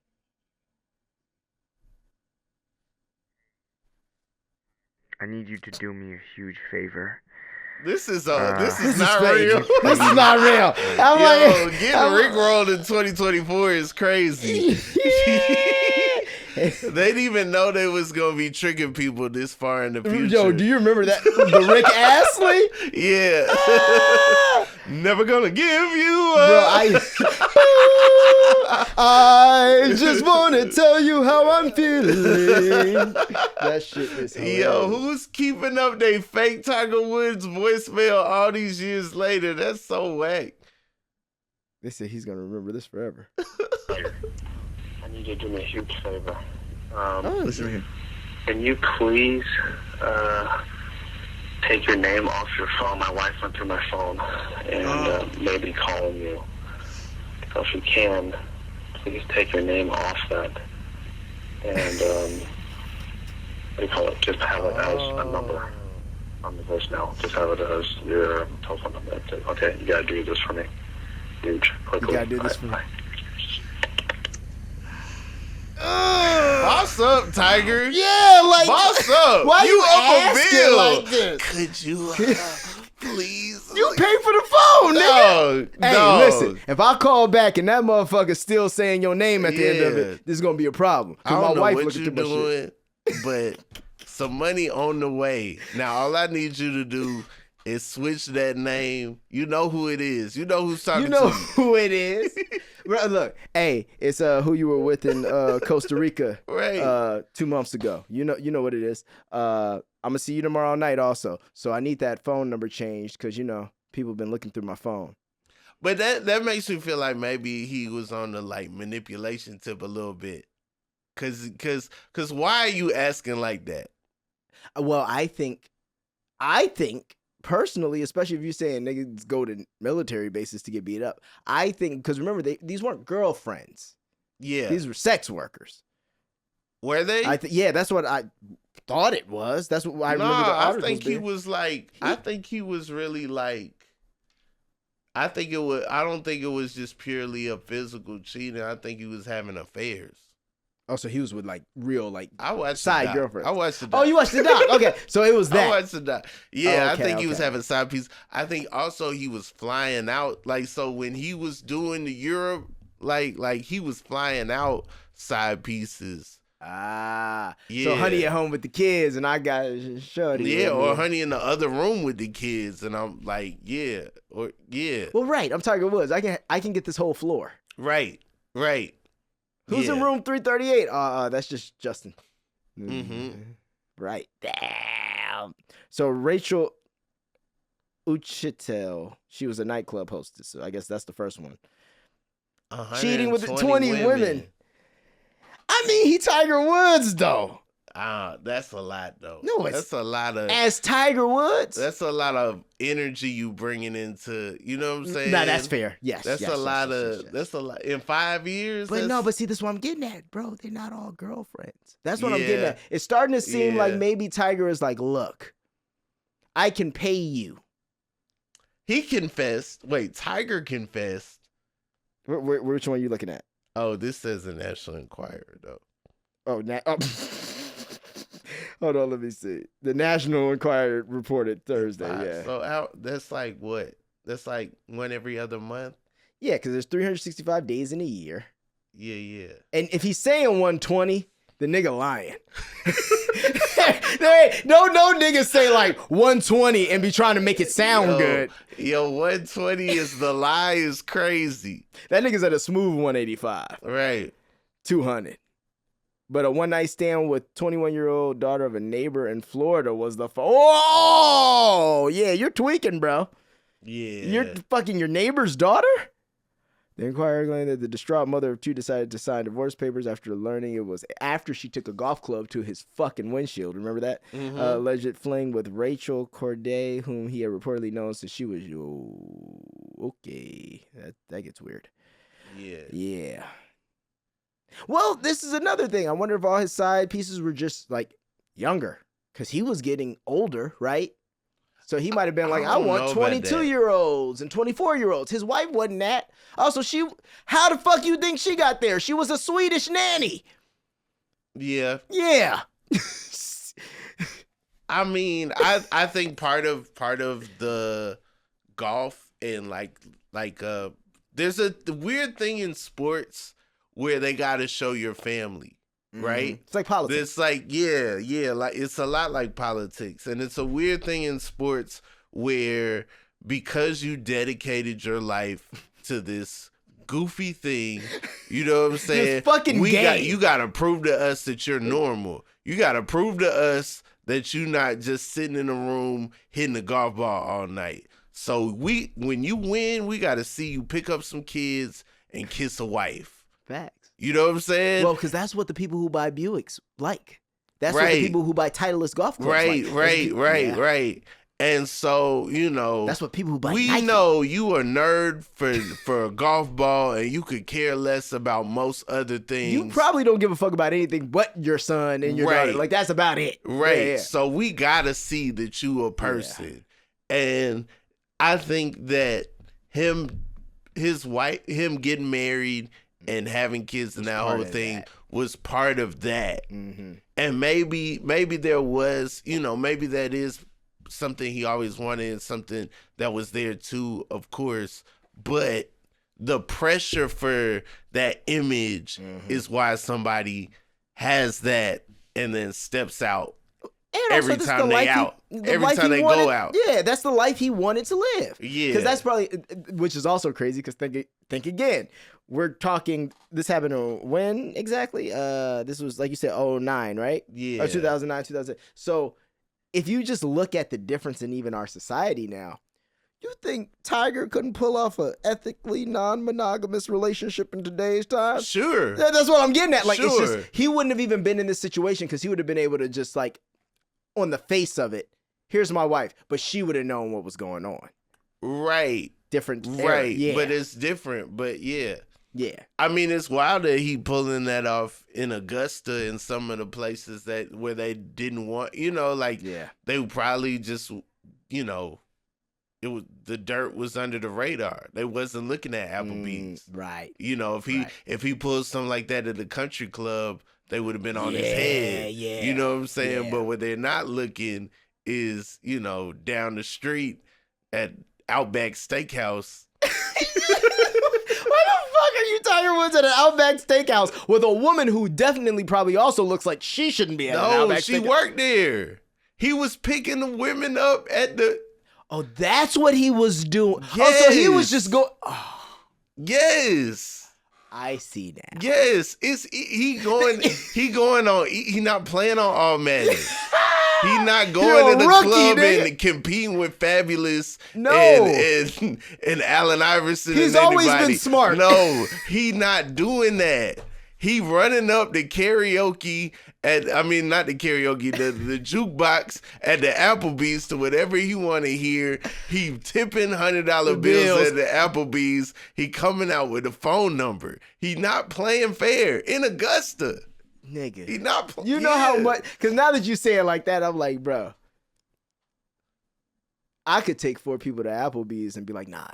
G: I need you to do me a huge favor.
E: This is not real.
D: This is not real.
E: Getting Rickrolled in 2024 is crazy. They didn't even know they was gonna be tricking people this far in the future.
D: Yo, do you remember that? The Rick Astley?
E: Yeah. Never gonna give you
D: up. Bro, I just want to tell you how I'm feeling. That shit is hilarious.
E: Yo, who's keeping up they fake Tiger Woods voicemail all these years later? That's so whack.
D: They said he's gonna remember this forever.
H: I need you to do me a huge favor.
G: Listen here.
H: Can you please take your name off your phone? My wife went through my phone and maybe calling you. So if you can, please take your name off that. And what do you call it? Just have it as a number on the voicemail. Just have it as your telephone number. Okay, you gotta do this for me. Huge. Quickly.
D: You gotta do this for me.
H: Bye.
E: Boss up, Tiger.
D: Yeah, like
E: boss up.
D: Why you
E: up a bill
D: like this?
E: Could you please?
D: You pay for the phone, nigga.
E: No.
D: Hey, listen. If I call back and that motherfucker's still saying your name at the end of it, this is gonna be a problem.
E: I don't
D: my
E: know
D: wife
E: what
D: looking
E: you're
D: through my
E: doing, but some money on the way. Now, all I need you to do is switch that name. You know who it is. You know who's talking to you.
D: You know who it is. Look, hey, it's who you were with in Costa Rica
E: Right.
D: 2 months ago. You know what it is. I'm gonna see you tomorrow night also. So I need that phone number changed because people have been looking through my phone.
E: But that makes me feel like maybe he was on the like manipulation tip a little bit. Cause why are you asking like that?
D: Well, I think personally, especially if you're saying niggas go to military bases to get beat up, I think because remember these weren't girlfriends.
E: Yeah,
D: these were sex workers.
E: Were they?
D: Yeah, that's what I thought it was. That's what I remember. The articles
E: I think
D: being.
E: he was like. I think he was really like. I think it was. I don't think it was just purely a physical cheating. I think he was having affairs.
D: Oh, so he was with like real like
E: I watched
D: side girlfriends.
E: I watched the doc.
D: Oh, you watched the doc? Okay, so it was that.
E: I watched the doc. Yeah,
D: okay,
E: I think he was having side pieces. I think also he was flying out. Like so when he was doing the Europe, like he was flying out side pieces.
D: Ah,
E: yeah.
D: So honey at home with the kids, and I got shorty.
E: Yeah, or honey in the other room with the kids, and I'm like, yeah, or yeah.
D: Well, right. I'm Tiger Woods. I can get this whole floor.
E: Right.
D: Who's in room 338? That's just Justin.
E: Mm-hmm.
D: Right. Damn. So Rachel Uchitel, she was a nightclub hostess. So I guess that's the first one. Cheating with 20 women. I mean, he Tiger Woods though.
E: That's a lot though.
D: No,
E: that's a lot of
D: as Tiger Woods.
E: That's a lot of energy you bringing into. You know what I'm saying?
D: Nah, that's fair. Yes,
E: that's a lot of. That's a lot in 5 years.
D: But no, but see, this is what I'm getting at, bro. They're not all girlfriends. That's what I'm getting at. It's starting to seem like maybe Tiger is like, look, I can pay you.
E: He confessed. Wait, Tiger confessed.
D: Which one are you looking at?
E: Oh, this says the National Enquirer though.
D: Oh, hold on, let me see. The National Enquirer reported Thursday. Yeah.
E: So that's like what? That's like one every other month.
D: Yeah, because there's 365 days in a year.
E: Yeah.
D: And if he's saying 120, the nigga lying. There ain't no niggas say like 120 and be trying to make it sound good.
E: Yo, 120 is the lie is crazy.
D: That nigga's at a smooth 185.
E: Right.
D: 200. But a one-night stand with 21-year-old daughter of a neighbor in Florida was the Oh, yeah, you're tweaking, bro.
E: Yeah.
D: You're fucking your neighbor's daughter? The Enquirer claimed that the distraught mother of two decided to sign divorce papers after learning it was after she took a golf club to his fucking windshield. Remember that?
E: Mm-hmm.
D: Alleged fling with Rachel Corday, whom he had reportedly known since she was... okay. That gets weird. Yeah. Well, this is another thing. I wonder if all his side pieces were just like younger, because he was getting older, right? So he might have been like, I want 22-year-olds and 24-year-olds. His wife wasn't that. Also, how the fuck you think she got there? She was a Swedish nanny.
E: Yeah.
D: Yeah.
E: I mean, I think part of the golf and like there's a weird thing in sports where they got to show your family, right?
D: It's like politics.
E: It's like, yeah, like it's a lot like politics. And it's a weird thing in sports where because you dedicated your life to this goofy thing, you know what I'm saying?
D: This fucking game.
E: You got to prove to us that you're normal. You got to prove to us that you're not just sitting in a room hitting a golf ball all night. So when you win, we got to see you pick up some kids and kiss a wife.
D: Facts.
E: You know what I'm saying?
D: Well, because that's what the people who buy Buicks like. That's what the people who buy Titleist golf clubs like.
E: Right. And so,
D: that's what people who buy
E: we
D: Nike.
E: know you a nerd for a golf ball and you could care less about most other things.
D: You probably don't give a fuck about anything but your son and your daughter. Like, that's about it.
E: Right.
D: Yeah.
E: So we got to see that you a person. Yeah. And I think that his wife, him getting married and having kids and that whole thing was part of that.
D: Mm-hmm.
E: And maybe there was, maybe that is something he always wanted and something that was there too, of course. But the pressure for that image is why somebody has that and then steps out.
D: And
E: every time they out. Every time they go out.
D: Yeah, that's the life he wanted to live.
E: Yeah.
D: Because that's probably, which is also crazy because think again. We're talking, this happened when exactly? This was, like you said, 2009, right?
E: Yeah.
D: Or 2009, 2000. So if you just look at the difference in even our society now, you think Tiger couldn't pull off a ethically non-monogamous relationship in today's time?
E: Sure.
D: That's what I'm getting at. Like,
E: sure.
D: It's just, he wouldn't have even been in this situation because he would have been able to just, like, on the face of it, here's my wife, but she would have known what was going on.
E: Right.
D: Different.
E: Right.
D: Yeah.
E: But it's different. But yeah.
D: Yeah.
E: I mean, it's wild that he pulling that off in Augusta and some of the places where they didn't want, like they probably just, the dirt was under the radar. They wasn't looking at Applebee's.
D: Right.
E: If he pulled something like that at the country club, they would have been on his head.
D: Yeah.
E: You know what I'm saying?
D: Yeah.
E: But what they're not looking is, down the street at Outback Steakhouse.
D: Why the fuck are you Tiger Woods at an Outback Steakhouse with a woman who definitely probably also looks like she shouldn't be at an Outback Steakhouse?
E: No, she worked there. He was picking the women up at the...
D: Oh, that's what he was doing.
E: Yes.
D: Oh, so he was just going... Oh.
E: Yes.
D: I see now.
E: Yes. He not playing on automatic. He not going to the
D: rookie,
E: club
D: nigga.
E: and competing with Fabulous
D: No.
E: and Allen Iverson.
D: He's
E: and
D: always
E: anybody.
D: been smart.
E: No, he not doing that. He running up the karaoke not the karaoke, the jukebox at the Applebee's to whatever he want to hear. He tipping $100 bills at the Applebee's. He coming out with a phone number. He not playing fair in Augusta.
D: Nigga.
E: He not playing.
D: You know how much... Because now that you say it like that, I'm like, bro, I could take 4 people to Applebee's and be like, nah,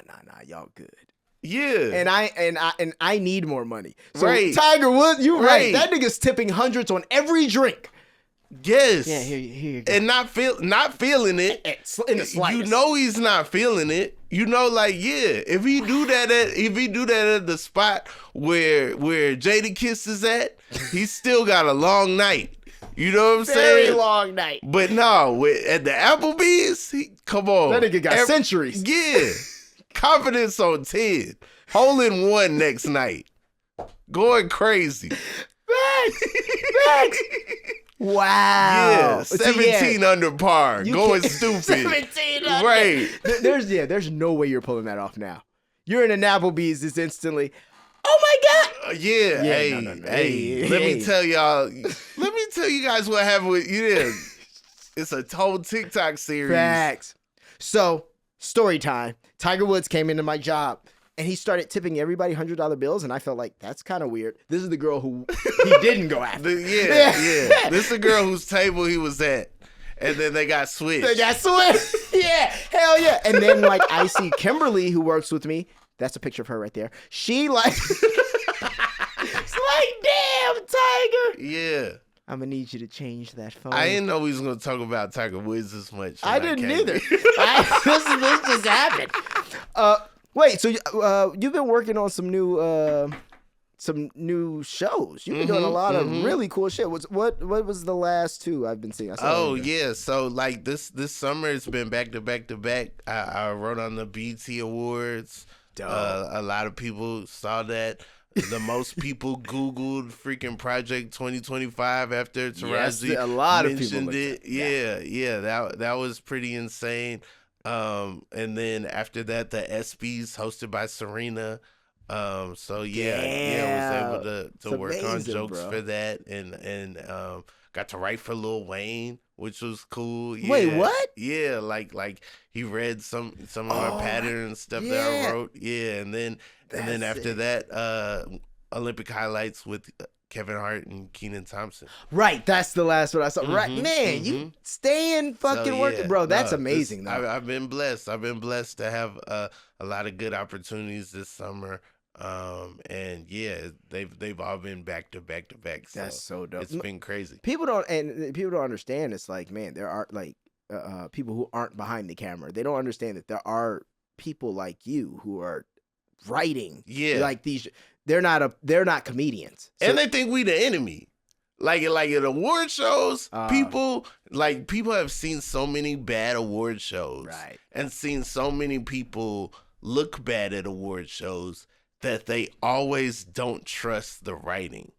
D: y'all good.
E: Yeah.
D: And I need more money. So
E: Right.
D: Tiger Woods, you right.
E: Right.
D: That nigga's tipping hundreds on every drink.
E: Yes.
D: Yeah, here you go.
E: And not feeling it.
D: In the slightest.
E: You know he's not feeling it. If he do that at the spot where Jadakiss is at, he's still got a long night. You know what I'm saying?
D: Very long night.
E: But no, at the Applebee's, come on.
D: That nigga got centuries.
E: Yeah. Confidence on 10. Hole in one next night. Going crazy.
D: Facts. Wow.
E: Yeah. 17 under par. Going stupid.
D: 17 under.
E: Right.
D: There's no way you're pulling that off now. You're in an Applebee's, it's instantly, oh my God.
E: Yeah. Hey,
D: no.
E: Let me tell y'all. Let me tell you guys what happened with you. It's a whole TikTok series.
D: Facts. So, story time. Tiger Woods came into my job and he started tipping everybody $100 bills, and I felt like that's kind of weird. This is the girl who he didn't go after.
E: Yeah. This is the girl whose table he was at. And then they got switched.
D: Yeah, hell yeah. And then I see Kimberly, who works with me. That's a picture of her right there. She it's like, damn, Tiger.
E: Yeah.
D: I'm gonna need you to change that phone.
E: I didn't know we was gonna talk about Tiger Woods this much.
D: I didn't either. This just happened. Wait, so you've been working on some new shows. You've been doing a lot of really cool shit. What was the last 2 I've been seeing?
E: Yeah. So this summer it's been back to back to back. I wrote on the BT Awards. A lot of people saw that. The most people Googled freaking Project 2025 after Taraji
D: a lot of
E: mentioned
D: people
E: it. Yeah. That was pretty insane. And then after that, the ESPYs hosted by Serena. I was able to work on jokes for that, and got to write for Lil Wayne, which was cool. Yeah.
D: Wait, what?
E: Yeah, like he read some of my patterns and stuff that I wrote. Yeah, and then after that, Olympic highlights with Kevin Hart and Kenan Thompson.
D: Right, that's the last one I saw. Right, man, you staying fucking working, bro. That's amazing. Though.
E: I've been blessed. I've been blessed to have a lot of good opportunities this summer. And they've all been back to back to back. So
D: that's so dope.
E: It's been crazy.
D: People don't understand. It's like, man, there are people who aren't behind the camera. They don't understand that there are people like you who are writing.
E: Yeah,
D: like these. They're not comedians,
E: and they think we the enemy. Like at award shows, people have seen so many bad award shows,
D: right,
E: and seen so many people look bad at award shows that they always don't trust the writing.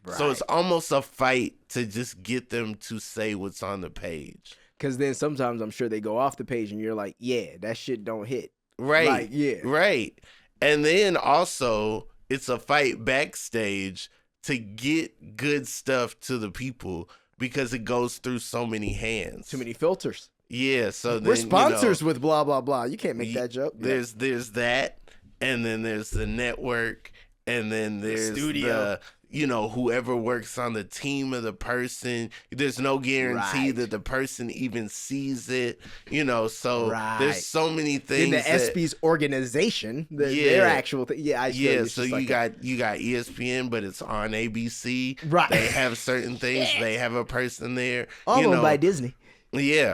E: Right. So it's almost a fight to just get them to say what's on the page.
D: Because then sometimes I'm sure they go off the page and you're like, yeah, that shit don't hit.
E: Right.
D: Like, yeah.
E: Right. And then also it's a fight backstage to get good stuff to the people because it goes through so many hands.
D: Too many filters.
E: Yeah, so then,
D: we're sponsors with blah blah blah. You can't make that joke.
E: There's that, and then there's the network, and then there's the studio. Whoever works on the team of the person. There's no guarantee that the person even sees it. So there's so many things.
D: In the ESPYs organization, their actual thing. Yeah,
E: so you got ESPN, but it's on ABC.
D: Right.
E: They have certain things. They have a person there.
D: All owned by Disney.
E: Yeah,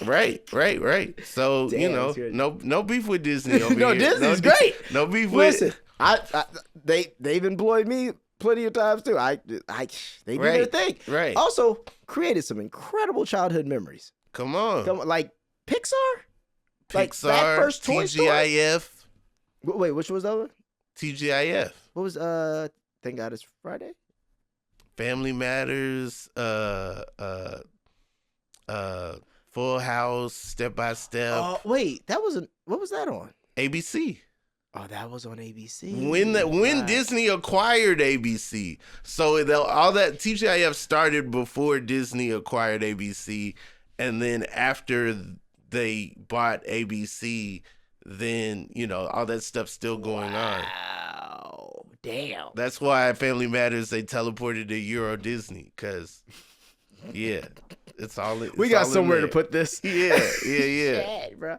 E: right. So
D: Damn,
E: no beef with Disney over
D: no,
E: here.
D: Disney's great.
E: No beef
D: Listen,
E: with.
D: they've employed me plenty of times too. They do their thing.
E: Right.
D: Also created some incredible childhood memories.
E: Come on,
D: like Pixar. Like
E: Pixar,
D: that first Toy
E: TGIF.
D: Story? Wait, which was that one?
E: TGIF.
D: What was Thank God It's Friday?
E: Family Matters. Full House, Step by Step.
D: Wait, that wasn't. What was that on?
E: ABC.
D: Oh, that was on ABC.
E: When Disney acquired ABC, so all that TGIF started before Disney acquired ABC, and then after they bought ABC, then all that stuff's still going on.
D: Wow, damn.
E: That's why Family Matters they teleported to Euro Disney because, it's all.
D: We got somewhere to put this.
E: Yeah.
D: Shit, bro.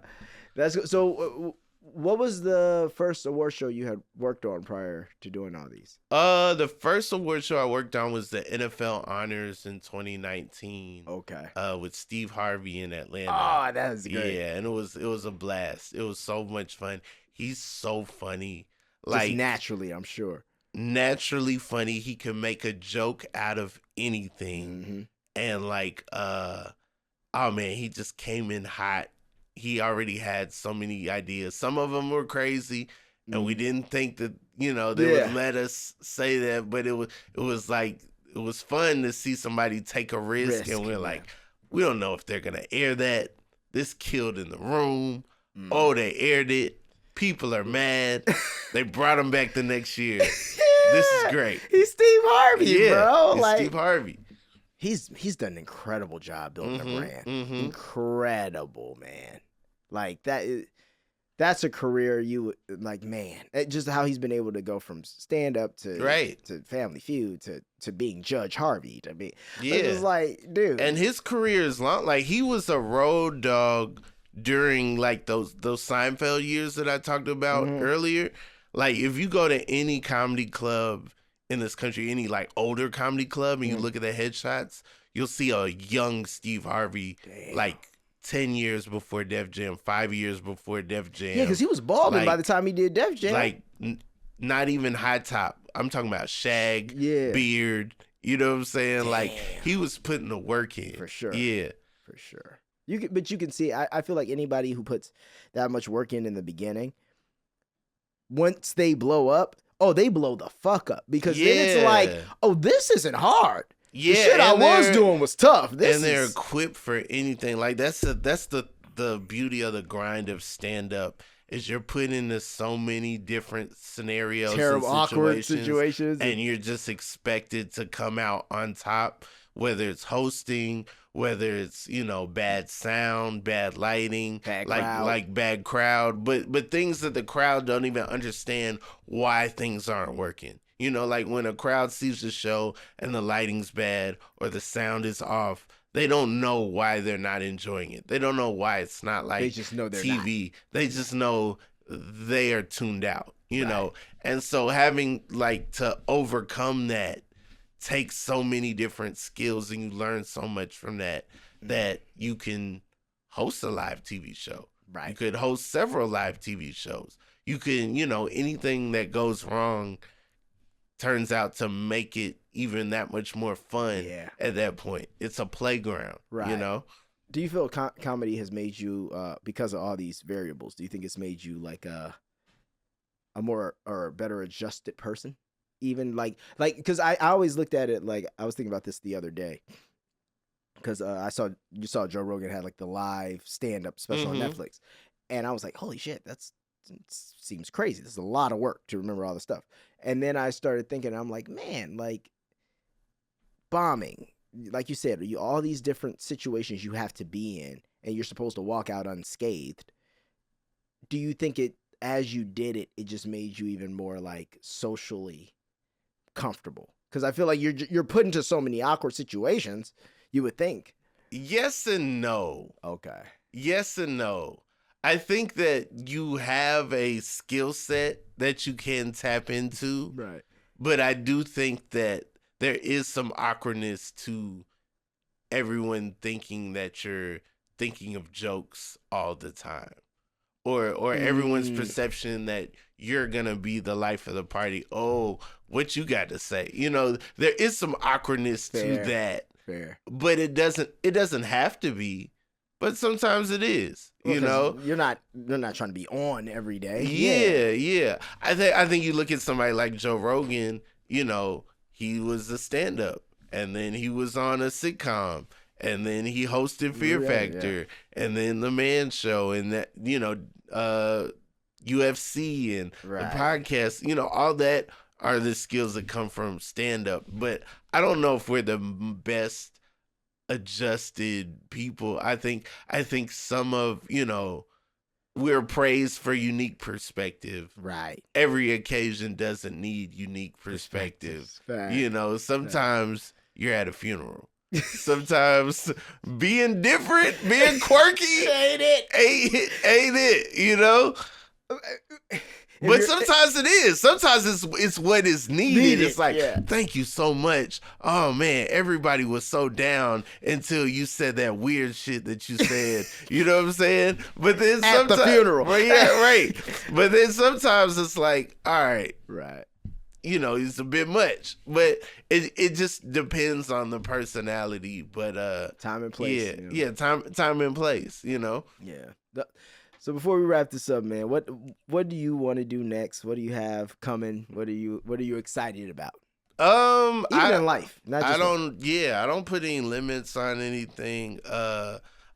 D: That's good. So. What was the first award show you had worked on prior to doing all these?
E: The first award show I worked on was the NFL Honors in 2019.
D: Okay.
E: With Steve Harvey in Atlanta.
D: Oh, that was great.
E: Yeah, and it was a blast. It was so much fun. He's so funny.
D: Just naturally, I'm sure.
E: Naturally funny. He can make a joke out of anything. Mm-hmm. And he just came in hot. He already had so many ideas. Some of them were crazy, and we didn't think that they would let us say that. But it was fun to see somebody take a risk and we're like, we don't know if they're gonna air that. This killed in the room. Oh, they aired it. People are mad. They brought him back the next year. This is great.
D: He's Steve Harvey, bro.
E: He's Steve Harvey.
D: He's done an incredible job building a brand.
E: Mm-hmm.
D: Incredible, man. Like that's a career you like, man. Just how he's been able to go from stand up to Family Feud to being Judge Harvey to be it's like, dude.
E: And his career is long. Like he was a road dog during like those Seinfeld years that I talked about earlier. Like if you go to any comedy club in this country, any like older comedy club, and you look at the headshots, you'll see a young Steve Harvey, like 10 years before Def Jam, 5 years before Def Jam.
D: Yeah, because he was balding by the time he did Def Jam.
E: Like, not even high top. I'm talking about shag, beard. You know what I'm saying? Damn. Like, he was putting the work in.
D: For sure.
E: Yeah.
D: For sure. But you can see, I feel like anybody who puts that much work in the beginning, once they blow up, they blow the fuck up. Because then it's like, this isn't hard.
E: Yeah,
D: the shit I was doing was tough.
E: They're equipped for anything. Like that's the beauty of the grind of stand up is you're put into so many different scenarios,
D: terrible, awkward situations,
E: and you're just expected to come out on top. Whether it's hosting, whether it's bad sound, bad lighting, bad crowd, but things that the crowd don't even understand why things aren't working. Like when a crowd sees the show and the lighting's bad or the sound is off, they don't know why they're not enjoying it. They don't know why it's not like
D: they just know they're
E: TV. Not. They just know they are tuned out, know. And so having to overcome that takes so many different skills, and you learn so much from that that you can host a live TV show.
D: Right.
E: You could host several live TV shows. You can, anything that goes wrong turns out to make it even that much more fun at that point. It's a playground,
D: right.
E: you know?
D: Do you feel comedy has made you, because of all these variables, do you think it's made you like a more or better adjusted person? Even like, because I always looked at it like, I was thinking about this the other day. Because you saw Joe Rogan had like the live stand-up special on Netflix. And I was like, holy shit, seems crazy. This is a lot of work to remember all the stuff. And then I started thinking, I'm like, man, like bombing, like you said, all these different situations you have to be in and you're supposed to walk out unscathed. Do you think as you did it, it just made you even more like socially comfortable? Because I feel like you're put into so many awkward situations, you would think.
E: Yes and no.
D: Okay.
E: Yes and no. I think that you have a skill set that you can tap into.
D: Right.
E: But I do think that there is some awkwardness to everyone thinking that you're thinking of jokes all the time. Or everyone's perception that you're going to be the life of the party. Oh, what you got to say? You know, there is some awkwardness to that.
D: Fair.
E: But it doesn't have to be. But sometimes it is, you know.
D: You're not trying to be on every day.
E: Yeah. I think you look at somebody like Joe Rogan, you know, he was a stand-up, and then he was on a sitcom, and then he hosted Fear Factor, and then The Man Show, and that, you know, UFC and the podcast, you know, all that are the skills that come from stand-up. But I don't know if we're the best adjusted people. I think some of, you know, we're praised for unique perspective.
D: Right.
E: Every occasion doesn't need unique perspective. You know, sometimes you're at a funeral. Sometimes being different, being quirky ain't it, you know? But sometimes it is. Sometimes it's what is needed. It's like, thank you so much. Oh, man, everybody was so down until you said that weird shit that you said. You know what I'm saying? But then
D: at the funeral.
E: Well, yeah, right. But then sometimes it's like, all right.
D: Right.
E: You know, it's a bit much. But it just depends on the personality. But
D: time and place.
E: Yeah, time and place, you know?
D: Yeah. So before we wrap this up, man, what do you want to do next? What do you have coming? What are you excited about? Even in life, not just
E: I don't put any limits on anything.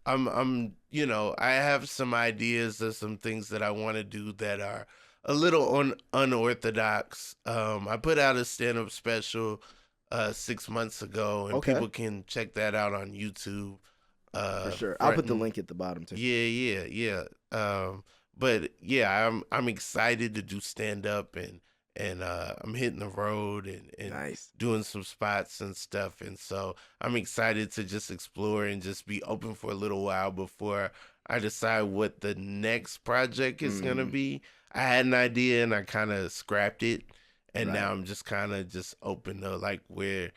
E: I'm you know, I have some ideas of some things that I want to do that are a little unorthodox. I put out a stand-up special 6 months ago, and people can check that out on YouTube.
D: For sure. I'll put the link at the bottom too.
E: Yeah. But yeah, I'm excited to do stand up and I'm hitting the road and doing some spots and stuff. And so I'm excited to just explore and just be open for a little while before I decide what the next project is going to be. I had an idea and I kind of scrapped it. And now I'm just kind of just open to like where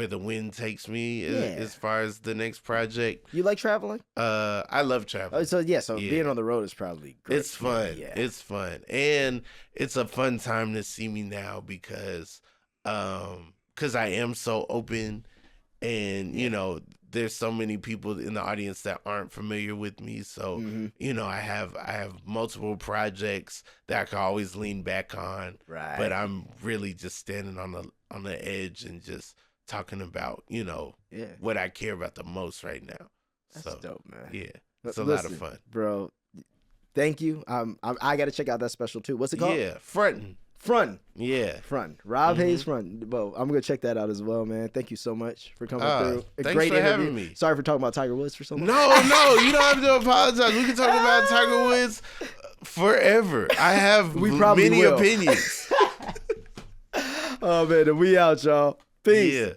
E: the wind takes me as far as the next project.
D: You like traveling?
E: I love traveling.
D: So being on the road is probably great.
E: It's fun. Yeah. It's fun. And it's a fun time to see me now because I am so open, and you know, there's so many people in the audience that aren't familiar with me. So, you know, I have multiple projects that I can always lean back on. Right. But I'm really just standing on the edge and just talking about, you know, what I care about the most right now.
D: That's dope, man.
E: Yeah, it's a lot of fun,
D: bro. Thank you. I got to check out that special too. What's it called?
E: Yeah, Frontin. Yeah,
D: Frontin. Rob Haze Frontin. Well, I'm gonna check that out as well, man. Thank you so much for coming through.
E: Thanks
D: great
E: for
D: interview.
E: having me.
D: Sorry for talking about Tiger Woods for so long.
E: No, you don't have to apologize. We can talk about Tiger Woods forever. I have many opinions.
D: Oh man, we out, y'all. Peace.
E: Yeah.